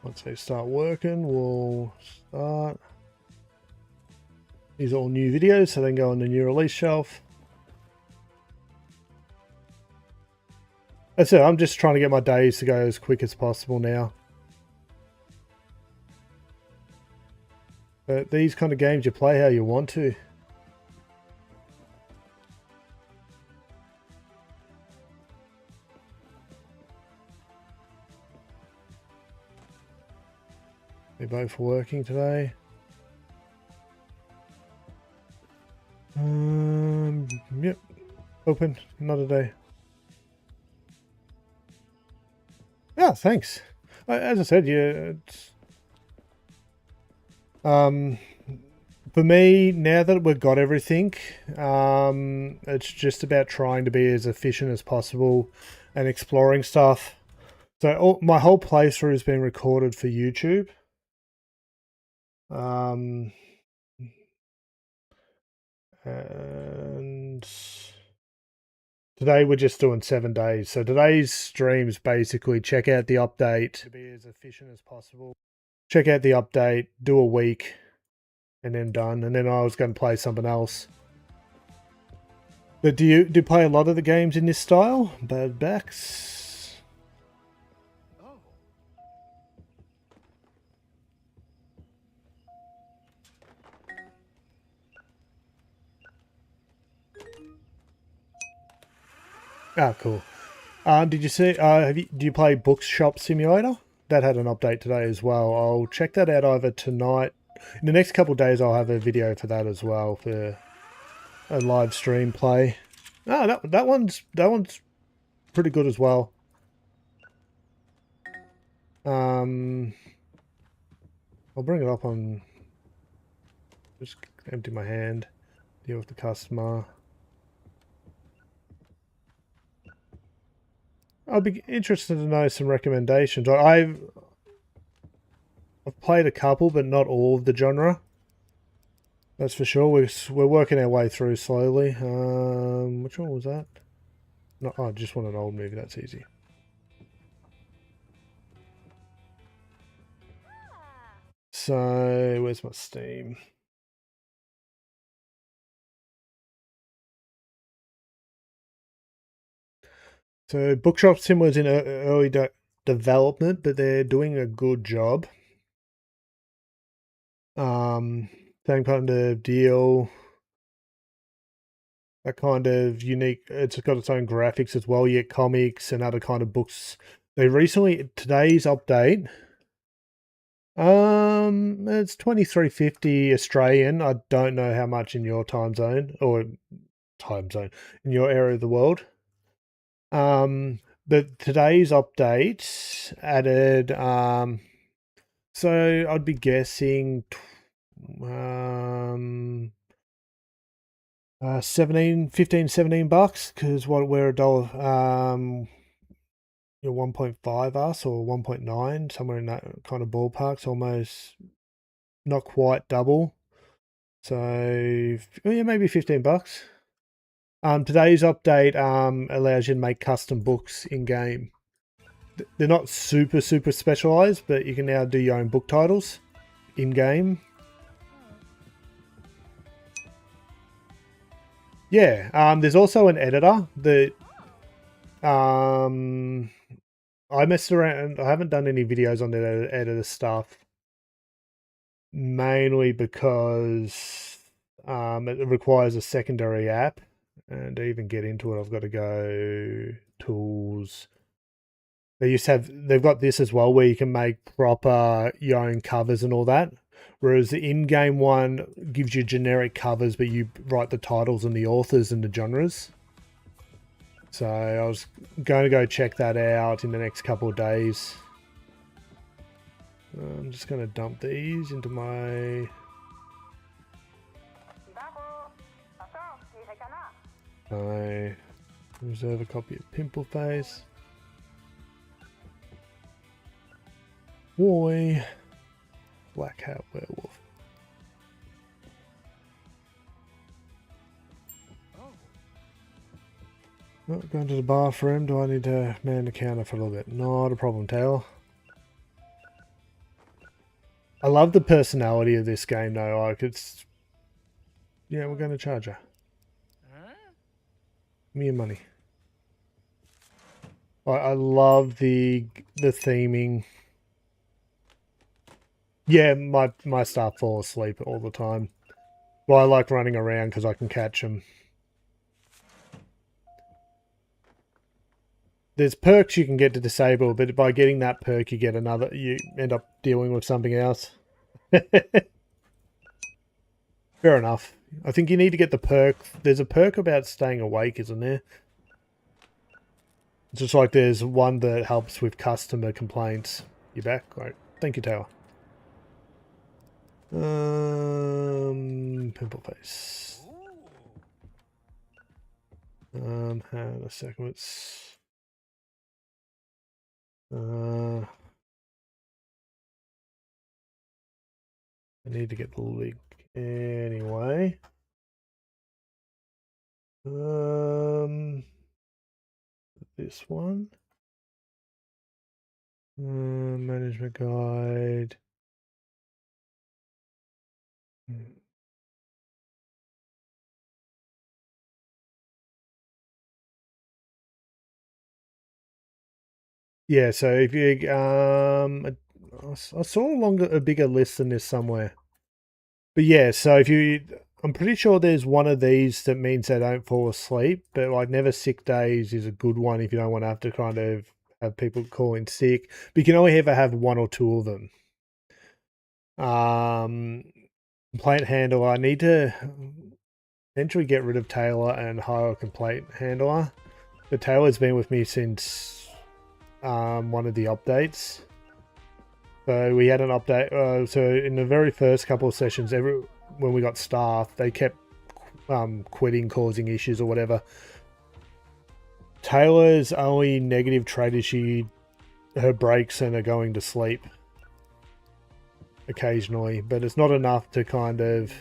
Once they start working, we'll start. These are all new videos, so they can go on the new release shelf. That's it. I'm just trying to get my days to go as quick as possible now. But these kind of games, you play how you want to. They're both working today. Yep. Open. Another day. Yeah, thanks. As I said, yeah, it's, for me, now that we've got everything, it's just about trying to be as efficient as possible and exploring stuff. So my whole playthrough has been recorded for YouTube. And today we're just doing 7 days. So today's streams basically check out the update to be as efficient as possible. Check out the update, do a week, and then done. And then I was going to play something else. But do you play a lot of the games in this style? Bad Backs? Oh. Ah, cool. Did you see? Do you play Bookshop Simulator? That had an update today as well. I'll check that out either tonight. In the next couple of days, I'll have a video for that as well for a live stream play. Ah, that one's pretty good as well. I'll bring it up on. Just empty my hand. Deal with the customer. I'd be interested to know some recommendations. I've played a couple, but not all of the genre. That's for sure. We're working our way through slowly. Which one was that? No, I just want an old movie. That's easy. So where's my Steam? So Bookshop Sim was in early development, but they're doing a good job. Same kind of deal. A kind of unique. It's got its own graphics as well. You get comics and other kind of books. They recently today's update. It's 23.50 Australian. I don't know how much in your time zone in your area of the world. But today's update added, so I'd be guessing, 17 bucks, because what we're $1, 1.5 us or 1.9, somewhere in that kind of ballpark. So almost not quite double. So yeah, maybe 15 bucks. Today's update allows you to make custom books in game. They're not super specialized, but you can now do your own book titles in game. Yeah, there's also an editor that I messed around. I haven't done any videos on the editor stuff, mainly because it requires a secondary app, and to even get into it, I've got to go tools. They've got this as well, where you can make proper your own covers and all that. Whereas the in-game one gives you generic covers, but you write the titles and the authors and the genres. So I was going to go check that out in the next couple of days. I'm just going to dump these into my... I reserve a copy of Pimple Face. Boy. Black Hat Werewolf. Oh, going to the bathroom. Do I need to man the counter for a little bit? Not a problem, Taylor. I love the personality of this game, though. Like, it's... Yeah, we're going to charge her. Give me your money. I love the theming. Yeah, my staff fall asleep all the time. Well, I like running around because I can catch them. There's perks you can get to disable, but by getting that perk, you end up dealing with something else. Fair enough. I think you need to get the perk. There's a perk about staying awake, isn't there? It's just like there's one that helps with customer complaints. You back? Great. Thank you, Taylor. Pimple Face. Hang on a second. I need to get the link anyway. This one. Management guide. Yeah, so if you I saw a bigger list than this somewhere. But yeah, so if you, I'm pretty sure there's one of these that means they don't fall asleep, but like never sick days is a good one if you don't want to have to kind of have people calling sick. But you can only ever have one or two of them. Complaint handler, I need to eventually get rid of Taylor and hire a complaint handler. But Taylor's been with me since one of the updates. So we had an update. So in the very first couple of sessions, when we got staff, they kept quitting, causing issues or whatever. Taylor's only negative trait is her breaks and are going to sleep occasionally, but it's not enough to kind of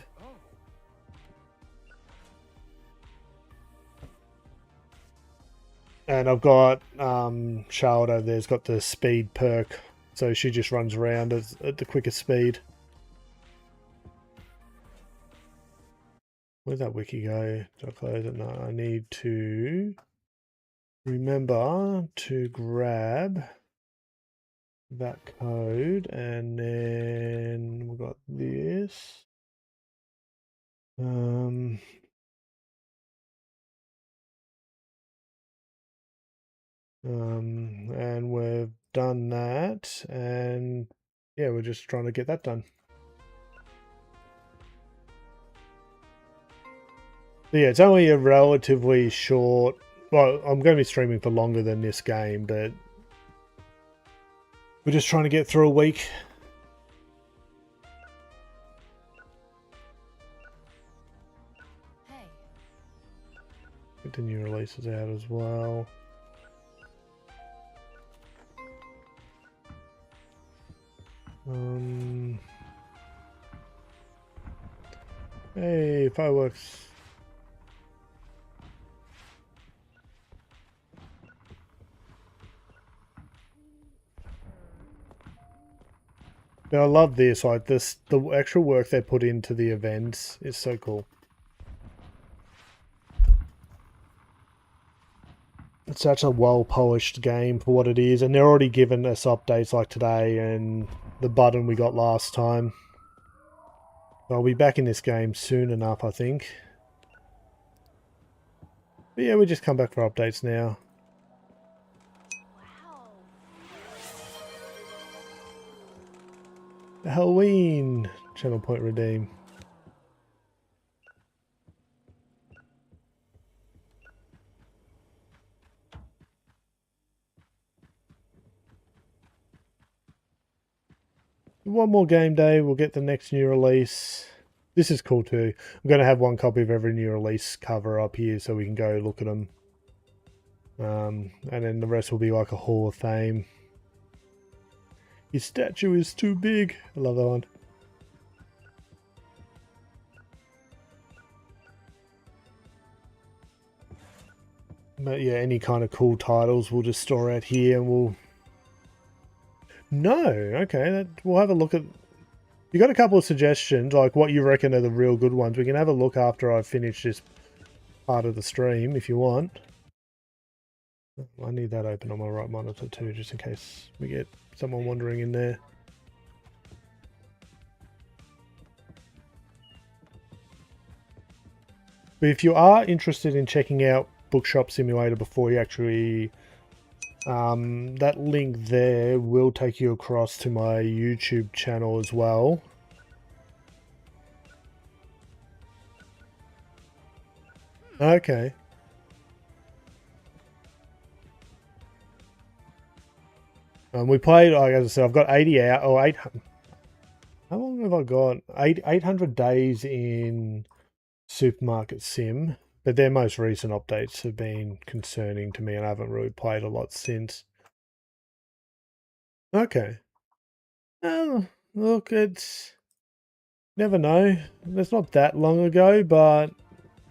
and I've got Charlotte over there's got the speed perk, so she just runs around at the quickest speed. Where'd that wiki go? Did I close it? No, I need to remember to grab that code, and then we've got this. And we've done that, and yeah, we're just trying to get that done. But yeah, it's only a relatively short. Well, I'm going to be streaming for longer than this game, but we're just trying to get through a week. Hey. Get the new releases out as well. Hey, fireworks. But I love this, like this, the actual work they put into the events is so cool. It's such a well-polished game for what it is, and they're already giving us updates like today and the button we got last time. I'll be back in this game soon enough, I think. But yeah, we just come back for updates now. Wow. Halloween! Channel point redeem. One more game day, we'll get the next new release. This is cool too. I'm going to have one copy of every new release cover up here so we can go look at them. And then the rest will be like a Hall of Fame. His statue is too big. I love that one. But yeah, any kind of cool titles we'll just store out here and we'll... No, okay, we'll have a look at... You got a couple of suggestions, like what you reckon are the real good ones. We can have a look after I finish this part of the stream if you want. I need that open on my right monitor too, just in case we get someone wandering in there. But if you are interested in checking out Bookshop Simulator before you actually... that link there will take you across to my YouTube channel as well. Okay. We played, like as I said, I've got 80 out or 800. How long have I got? 800 days in Supermarket Sim, but their most recent updates have been concerning to me, and I haven't really played a lot since. Okay. Oh, look, it's never know. It's not that long ago, but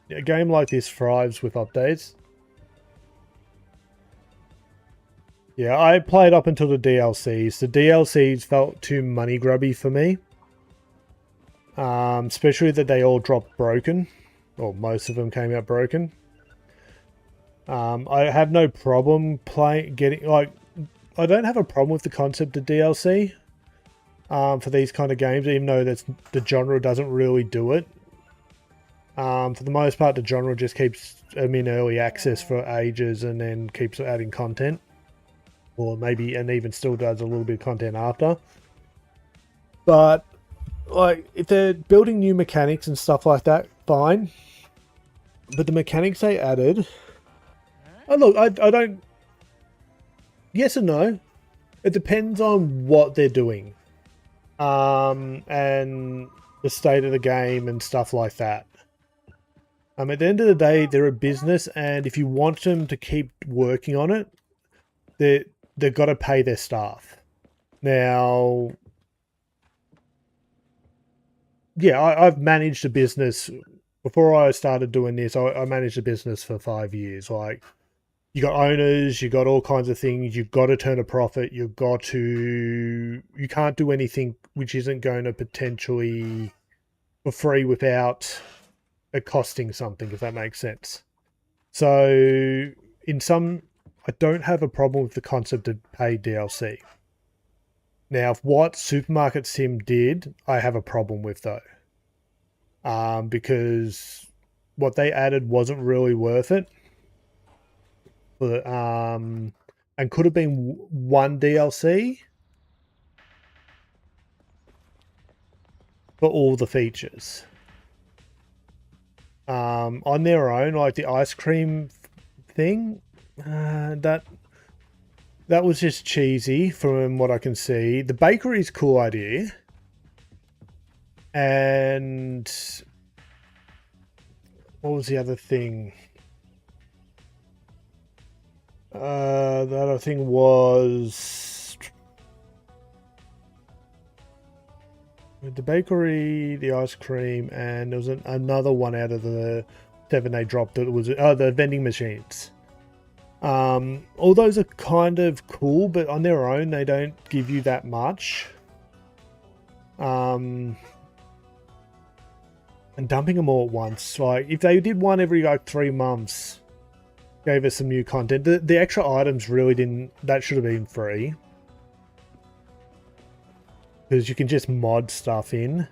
A game like this thrives with updates. Yeah, I played up until the DLCs. The DLCs felt too money grubby for me. Especially that they all dropped broken. Or most of them came out broken. I have no problem getting, like, I don't have a problem with the concept of DLC for these kind of games, even though the genre doesn't really do it. For the most part, the genre just keeps them in early access for ages and then keeps adding content. Or maybe, and even still does a little bit of content after. But, like, if they're building new mechanics and stuff like that, fine. But the mechanics they added... Oh, look, I don't... Yes and no. It depends on what they're doing. And the state of the game and stuff like that. At the end of the day, they're a business, and if you want them to keep working on it, they've got to pay their staff. Now, yeah, I've managed a business. Before I started doing this, I managed a business for 5 years. Like, you got owners, you got all kinds of things. You've got to turn a profit. You can't do anything which isn't going to potentially for free without it costing something, if that makes sense. So, I don't have a problem with the concept of paid DLC. Now, what Supermarket Sim did, I have a problem with though. Because what they added wasn't really worth it. But, and could have been one DLC for all the features. On their own, like the ice cream thing, that was just cheesy from what I can see. The bakery's a cool idea. And what was the other thing? The other thing was the bakery, the ice cream, and there was another one out of the 7 they dropped that was the vending machines. All those are kind of cool, but on their own they don't give you that much. And dumping them all at once, like if they did one every like 3 months, gave us some new content. The extra items really didn't. That should have been free, because you can just mod stuff in,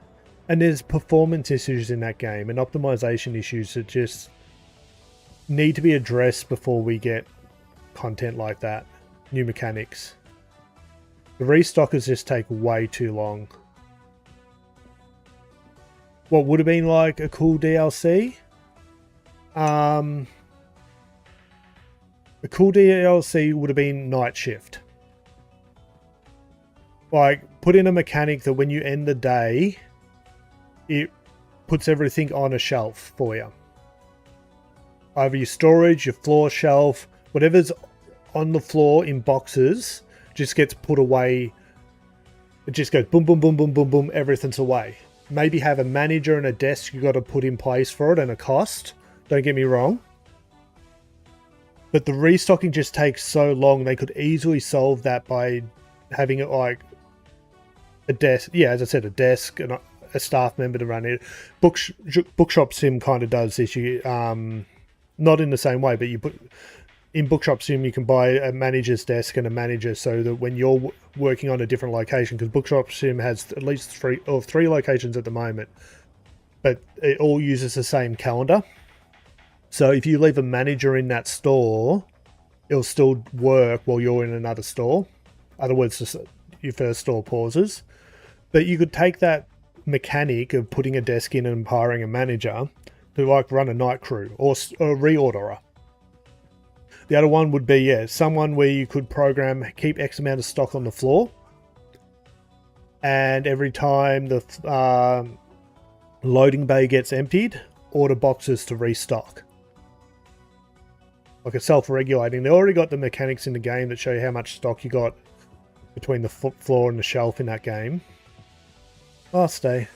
and there's performance issues in that game and optimization issues that just need to be addressed before we get content like that. New mechanics. The restockers just take way too long. What would have been like a cool DLC? A cool DLC would have been Night Shift. Like, put in a mechanic that when you end the day, it puts everything on a shelf for you. Either your storage, your floor shelf, whatever's on the floor in boxes just gets put away. It just goes boom, boom, boom, boom, boom, boom, everything's away. Maybe have a manager and a desk you got to put in place for it and a cost. Don't get me wrong. But the restocking just takes so long. They could easily solve that by having it like a desk. Yeah, as I said, a desk and a staff member to run it. Bookshop Sim kind of does this. Not in the same way, but you put in Bookshop Sim, you can buy a manager's desk and a manager, so that when you're working on a different location, because Bookshop Sim has at least three locations at the moment, but it all uses the same calendar. So if you leave a manager in that store, it'll still work while you're in another store. Otherwise, your first store pauses. But you could take that mechanic of putting a desk in and hiring a manager to like run a night crew or a reorderer. The other one would be, yeah, someone where you could program, keep X amount of stock on the floor. And every time the loading bay gets emptied, order boxes to restock. Like a self-regulating. They already got the mechanics in the game that show you how much stock you got between the floor and the shelf in that game. Last day.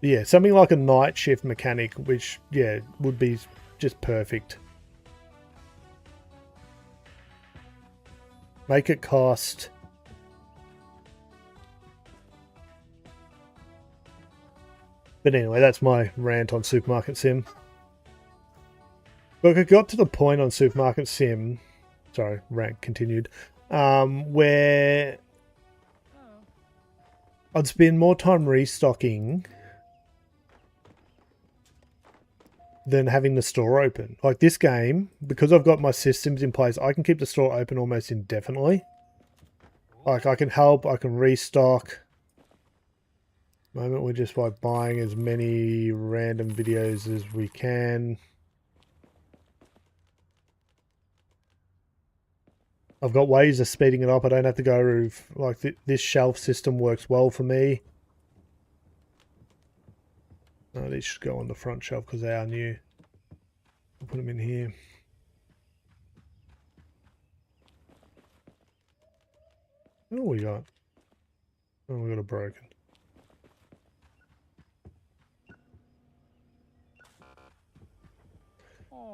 Yeah, something like a night shift mechanic, which, yeah, would be just perfect. Make it cost... But anyway, that's my rant on Supermarket Sim. Look, it got to the point on Supermarket Sim... Sorry, rant continued. Where I'd spend more time restocking than having the store open. Like this game, because I've got my systems in place, I can keep the store open almost indefinitely. Like I can help, I can restock. Moment we're just like buying as many random videos as we can. I've got ways of speeding it up. I don't have to go like this shelf system works well for me. Oh, these should go on the front shelf because they are new. I'll put them in here. Oh, we got a broken.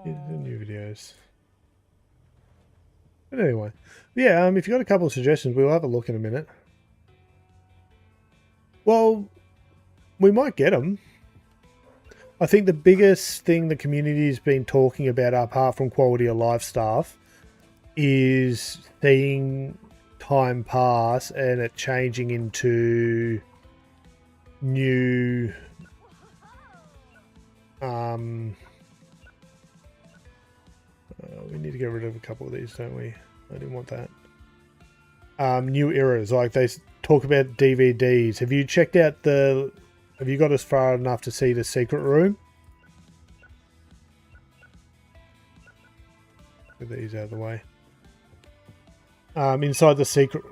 Here's the new videos. But anyway, yeah, if you've got a couple of suggestions, we'll have a look in a minute. Well, we might get them. I think the biggest thing the community's been talking about, apart from quality of life stuff, is seeing time pass and it changing into new we need to get rid of a couple of these, don't we? I didn't want that. New eras, like they talk about DVDs. Have you checked out have you got as far enough to see the secret room? Get these out of the way. Inside the secret...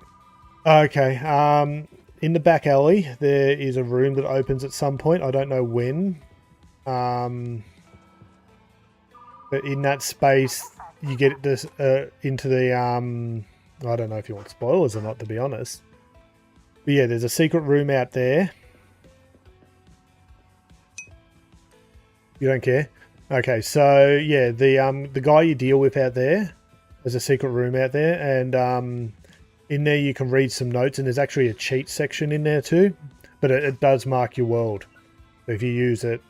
Okay. In the back alley, there is a room that opens at some point. I don't know when. But in that space, you get this into the... I don't know if you want spoilers or not, to be honest. But yeah, there's a secret room out there. You don't care? Okay, so yeah, the guy you deal with out there, there's a secret room out there, and in there you can read some notes, and there's actually a cheat section in there too, but it does mark your world. So if you use it,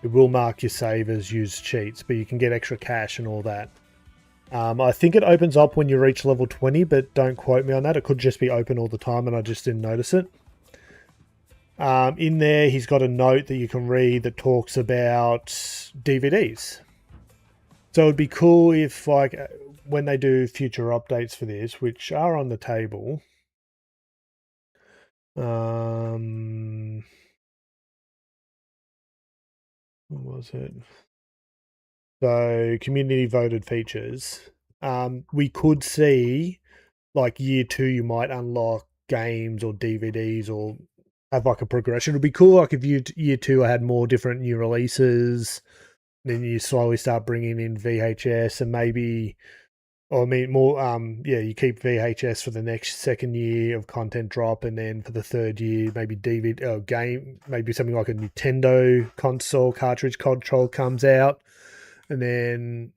it will mark your save as use cheats, but you can get extra cash and all that. I think it opens up when you reach level 20, but don't quote me on that. It could just be open all the time and I just didn't notice it. In there, he's got a note that you can read that talks about DVDs. So it'd be cool if, like, when they do future updates for this, which are on the table. What was it? So community voted features. We could see, like, year 2, you might unlock games or DVDs or have like a progression. It'd be cool, like if year 2 had more different new releases, then you slowly start bringing in VHS and maybe, or I mean more, yeah, you keep VHS for the next second year of content drop, and then for the third year, maybe DVD game, maybe something like a Nintendo console cartridge control comes out, and then,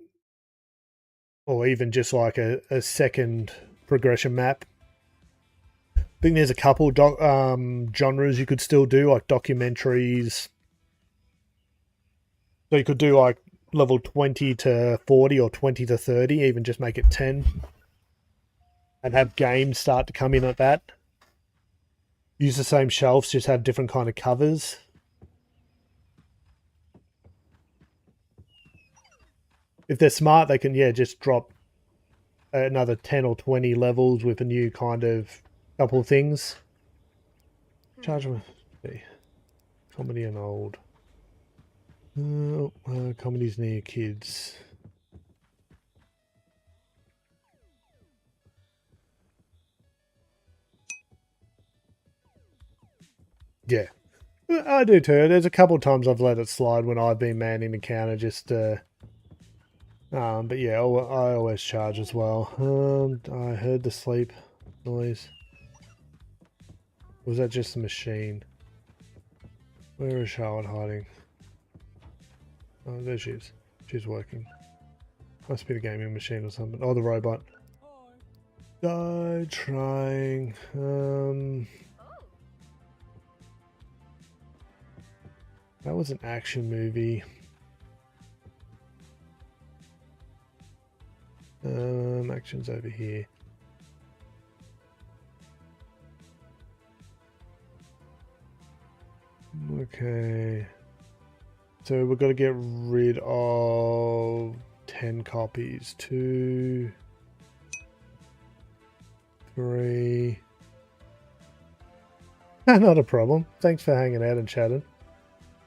or even just like a second progression map. I think there's a couple genres you could still do, like documentaries. So you could do like level 20 to 40 or 20 to 30, even just make it 10. And have games start to come in at that. Use the same shelves, just have different kind of covers. If they're smart, they can, yeah, just drop another 10 or 20 levels with a new kind of couple things. Charge them. Comedy and old. Comedy's near kids. Yeah, I do too. There's a couple of times I've let it slide when I've been manning the counter just to... but yeah, I always charge as well. I heard the sleep noise. Or was that just the machine? Where is Charlotte hiding? Oh, there she is. She's working. Must be the gaming machine or something. Oh, the robot. Die trying. That was an action movie. Action's over here. Okay. So we've got to get rid of 10 copies. 2, 3. Not a problem. Thanks for hanging out and chatting.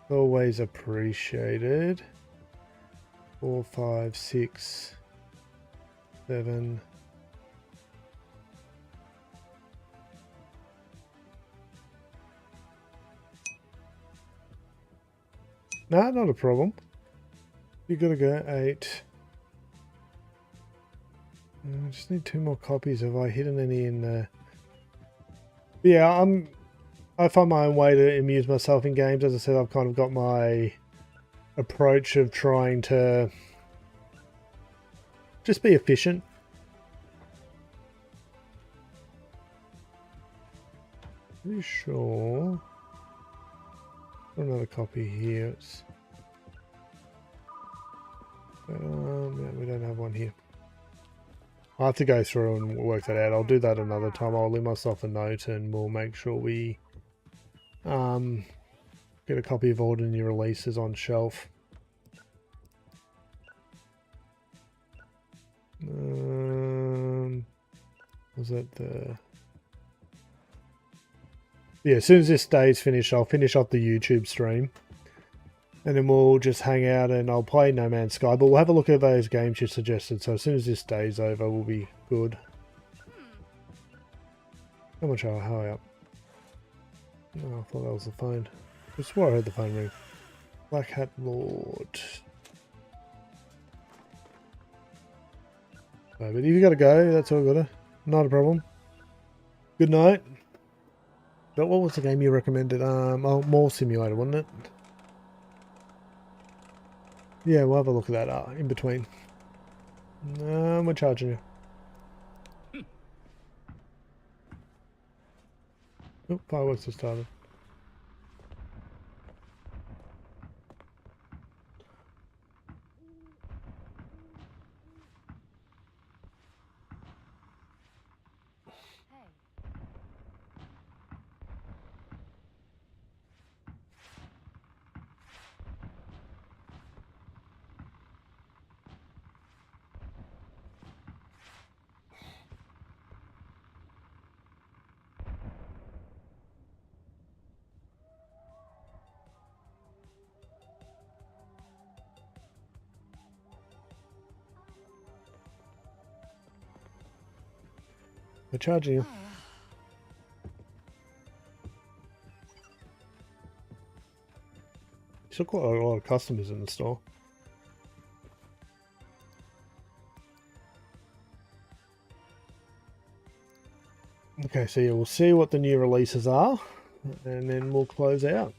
Always appreciated. 4, 5, 6, 7. No, not a problem. You gotta go 8. I just need 2 more copies. Have I hidden any in there? Yeah, I find my own way to amuse myself in games. As I said, I've kind of got my approach of trying to just be efficient. Are you sure? Another copy here. It's, yeah, we don't have one here. I'll have to go through and work that out. I'll do that another time. I'll leave myself a note and we'll make sure we get a copy of all the new releases on shelf. Was it the... Yeah, as soon as this day's finished, I'll finish off the YouTube stream. And then we'll just hang out and I'll play No Man's Sky. But we'll have a look at those games you suggested. So as soon as this day's over, we'll be good. How much are high up? Oh, I thought that was the phone. I swore I heard the phone ring. Black Hat Lord. But if you gotta go, that's all gotta. Not a problem. Good night. But what was the game you recommended? Oh, Mall Simulator, wasn't it? Yeah, we'll have a look at that in between. We're charging you. Oh, fireworks have started. Hey. We're charging you. Still quite a lot of customers in the store. Okay, so yeah, we'll see what the new releases are, and then we'll close out.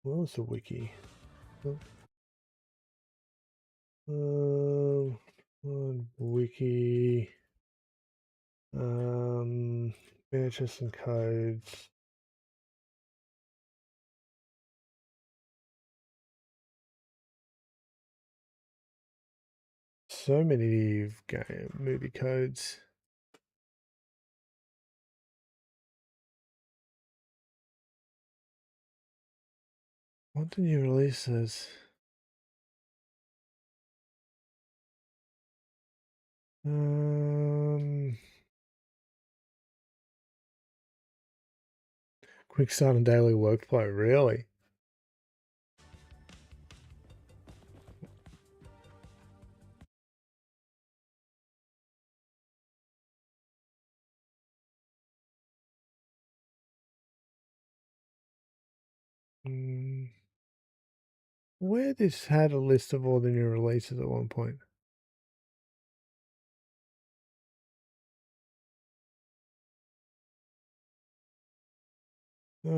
Where was the wiki? Wiki. Purchase and codes. So many game movie codes. What the new releases? Quick start and daily workflow, really? Where this had a list of all the new releases at one point. Maybe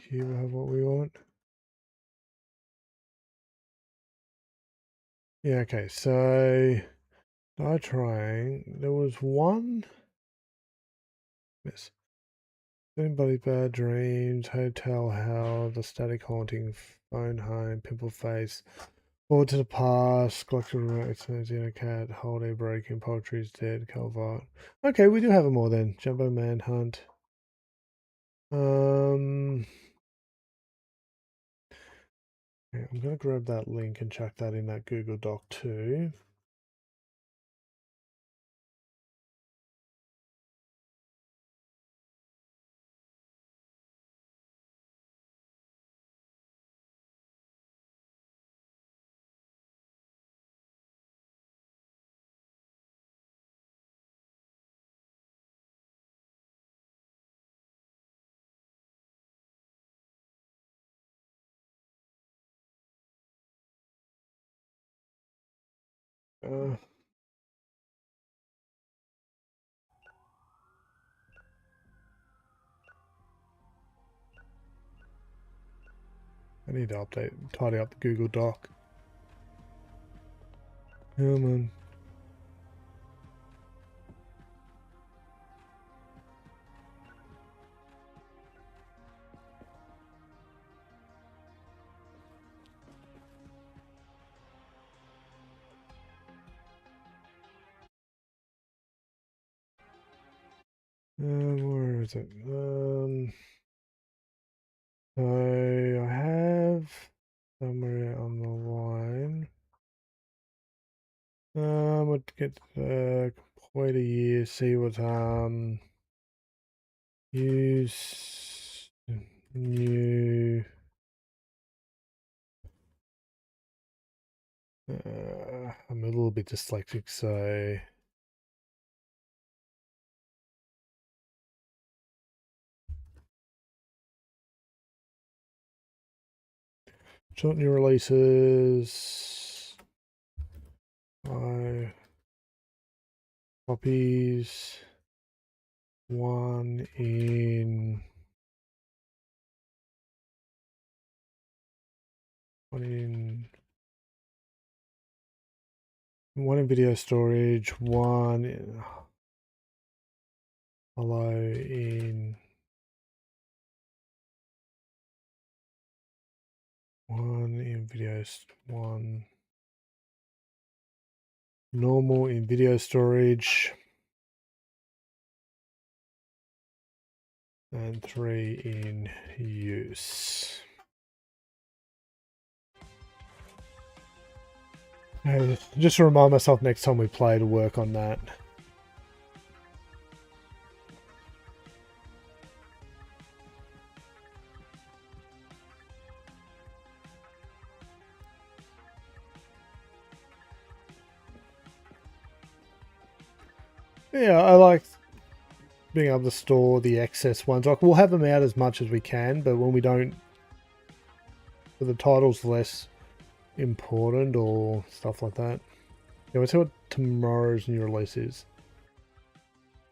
here we have what we want. Yeah, okay, so die trying. There was one. Yes. Anybody bad dreams, hotel hell, the static haunting, phone home, pimple face, forward to the past, collective remote experience in a cat, holiday breaking, poetry's dead, Calvart. Okay, we do have them all then. Jumbo Manhunt. Yeah, I'm gonna grab that link and chuck that in that Google Doc too. Uh, I need to tidy up the Google Doc. Come on. Where is it? So I have somewhere on the line. Let's get complete a year. See what use new. I'm a little bit dyslexic, so. Short new releases. Copies. One in video storage, one in hello in one in one normal in video storage, and 3 in use. Just to remind myself next time we play to work on that. Yeah, I like being able to store the excess ones. Like, we'll have them out as much as we can, but when we don't, for the title's less important or stuff like that. Yeah, we'll see what tomorrow's new release is.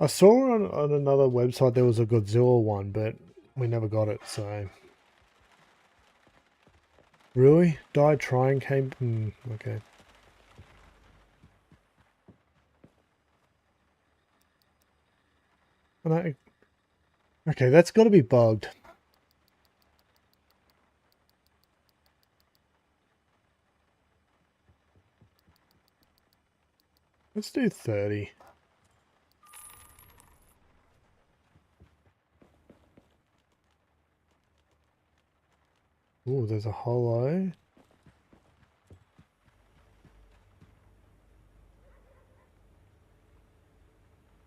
I saw on another website there was a Godzilla one, but we never got it, so. Really? Die Trying came. Okay. Okay, that's got to be bugged. Let's do 30. Oh, there's a holo.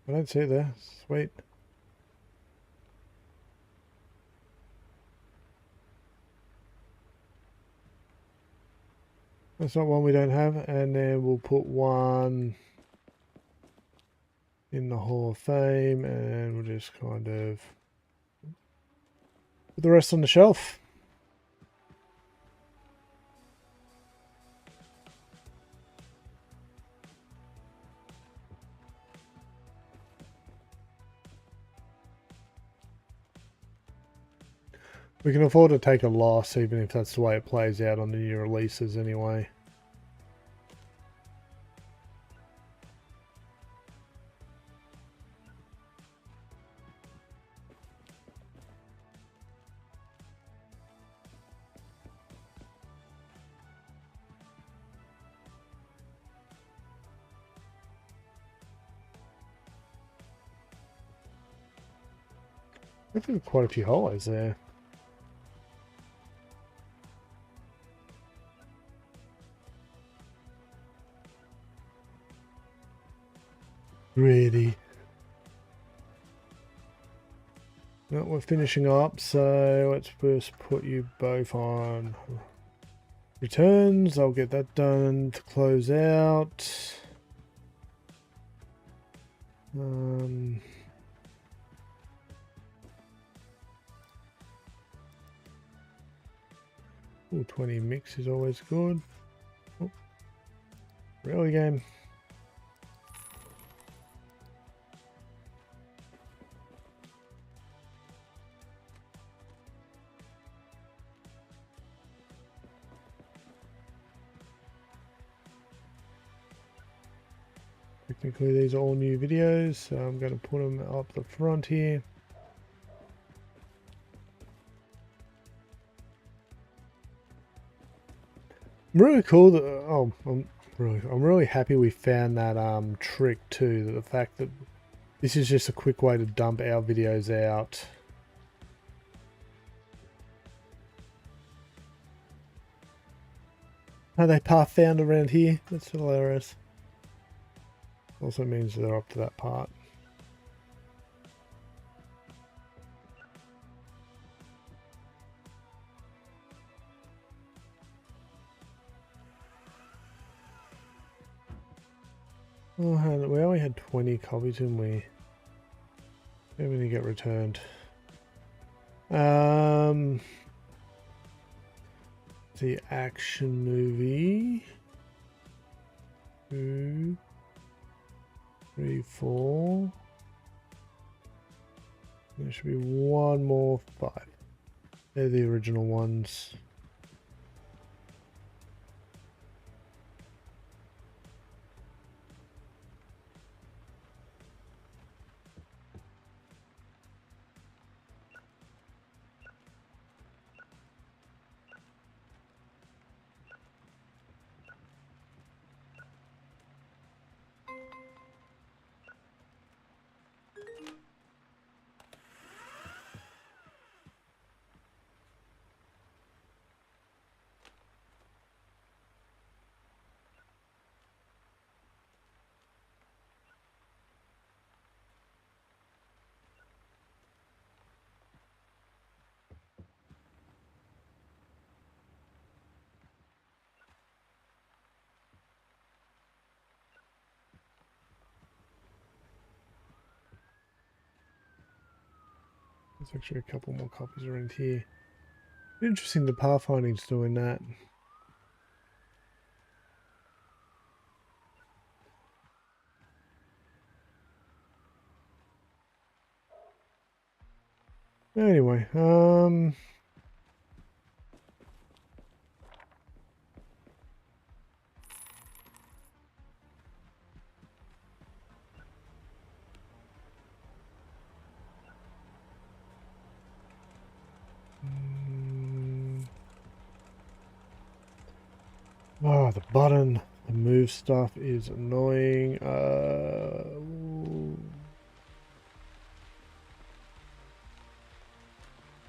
I don't see it there. Sweet. That's not one we don't have. And then we'll put one in the Hall of Fame, and we'll just kind of put the rest on the shelf. We can afford to take a loss, even if that's the way it plays out on the new releases anyway. There's quite a few hollows there. Really? No, we're finishing up, so let's first put you both on returns. I'll get that done to close out. Ooh, 20 mix is always good. Oh, really game. Technically these are all new videos, so I'm going to put them up the front here. I'm really cool that I'm really happy we found that trick too, the fact that this is just a quick way to dump our videos out. Are they path found around here? That's hilarious. Also means they're up to that part. Oh, we only had 20 copies, didn't we? How many get returned? The action movie. 2, 3, 4. There should be one more 5. They're the original ones. There's actually a couple more copies around here. Interesting the pathfinding's doing that. Anyway, oh, the button, the move stuff is annoying.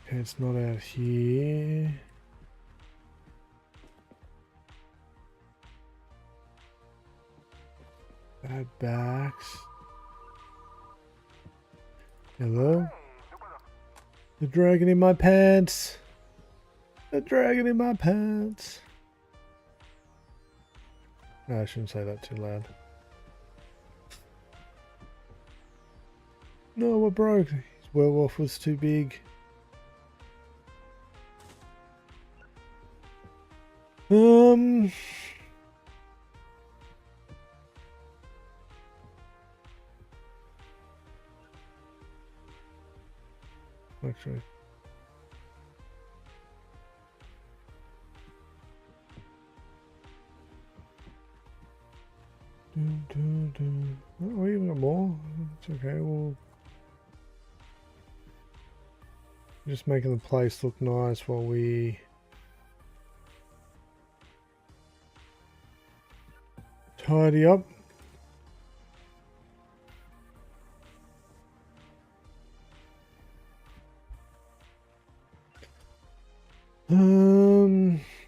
Okay, it's not out here. Bad backs. Hello? The dragon in my pants. The dragon in my pants. No, I shouldn't say that too loud. No, we're broke. His werewolf was too big. Actually, Oh, we even got more. It's okay. We'll just making the place look nice while we tidy up.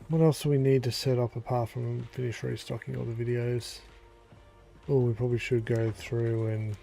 What else do we need to set up apart from finish restocking all the videos? Oh, we probably should go through and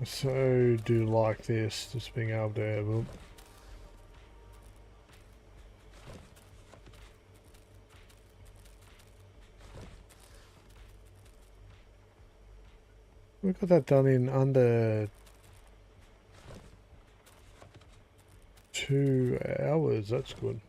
so do like this, just being able to have a we got that done in under 2 hours, that's good.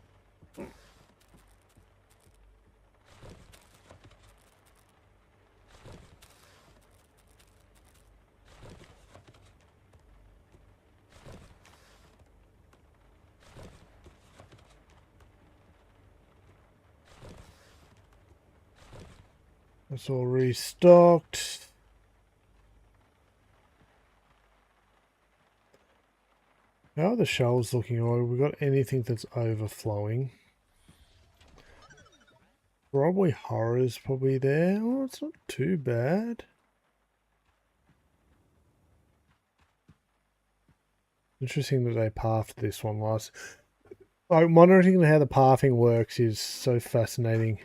That's all restocked. How are the shelves looking? Or have we got anything that's overflowing? Probably horror's probably there. Oh, it's not too bad. Interesting that they pathed this one last. Like, monitoring how the pathing works is so fascinating.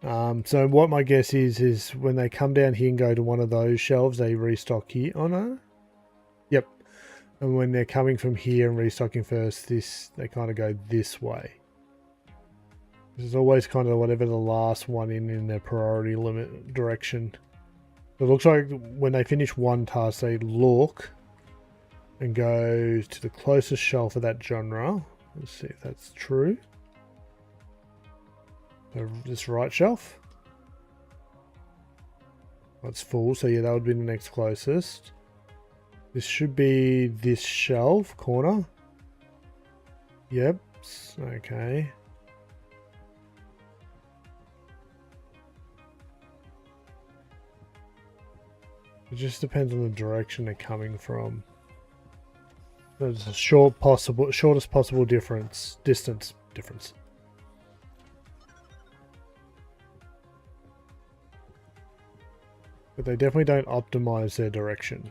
So what my guess is when they come down here and go to one of those shelves, they restock here. Oh no. Yep. And when they're coming from here and restocking first, they kind of go this way. This is always kind of whatever the last one in their priority limit direction. It looks like when they finish one task, they look and go to the closest shelf of that genre. Let's see if that's true. So this right shelf. That's full, so yeah, that would be the next closest. This should be this shelf corner. Yep. Okay. It just depends on the direction they're coming from. There's a shortest possible distance difference. But they definitely don't optimize their direction.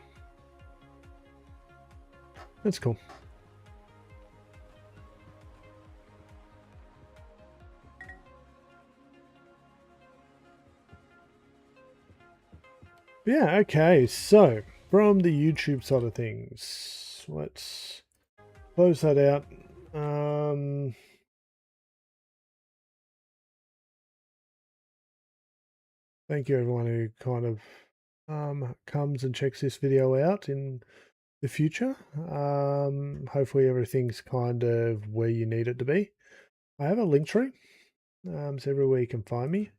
That's cool. Yeah, okay, so from the YouTube side of things, let's close that out. Thank you everyone who kind of comes and checks this video out in the future. Hopefully everything's kind of where you need it to be. I have a link tree, so everywhere you can find me.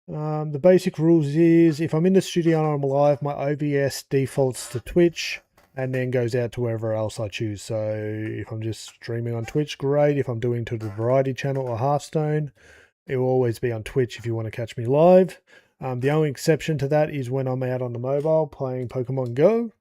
The basic rules is if I'm in the studio and I'm live, my OBS defaults to Twitch and then goes out to wherever else I choose. So if I'm just streaming on Twitch, great. If I'm doing to the Variety Channel or Hearthstone, it will always be on Twitch if you want to catch me live. The only exception to that is when I'm out on the mobile playing Pokemon Go.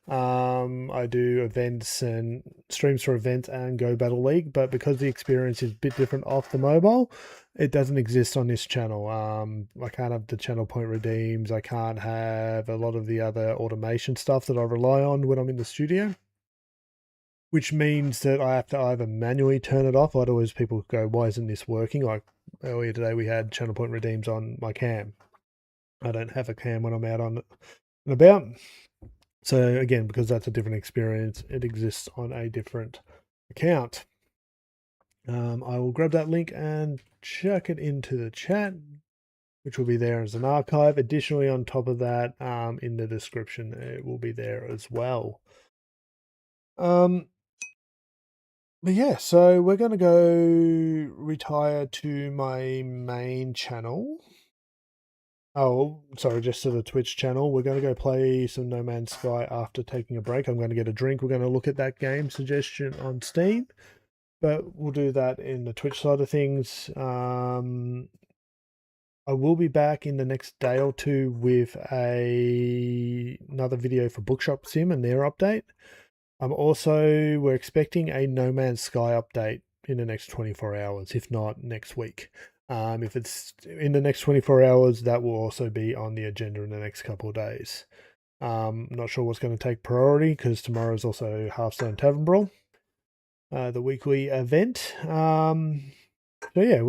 I do events and streams for events and Go Battle League, but because the experience is a bit different off the mobile, it doesn't exist on this channel. I can't have the channel point redeems. I can't have a lot of the other automation stuff that I rely on when I'm in the studio, which means that I have to either manually turn it off. Otherwise people go, why isn't this working? Like earlier today we had channel point redeems on my cam. I don't have a cam when I'm out on and about. So again, because that's a different experience, it exists on a different account. I will grab that link and chuck it into the chat, which will be there as an archive. Additionally, on top of that, in the description, it will be there as well. But yeah, so we're going to go retire to my main channel. Oh, sorry, just to the Twitch channel. We're going to go play some No Man's Sky after taking a break. I'm going to get a drink. We're going to look at that game suggestion on Steam, but we'll do that in the Twitch side of things. I will be back in the next day or two with another video for Bookshop Sim and their update. We're expecting a No Man's Sky update in the next 24 hours, if not next week. If it's in the next 24 hours, that will also be on the agenda in the next couple of days. Not sure what's going to take priority because tomorrow is also Hearthstone Tavern Brawl, the weekly event. So yeah,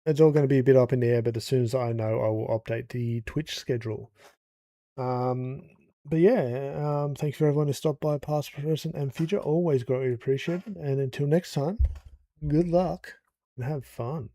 it's all going to be a bit up in the air, but as soon as I know, I will update the Twitch schedule. But yeah, thanks for everyone who stopped by, past, present, and future. Always greatly appreciated. And until next time, good luck and have fun.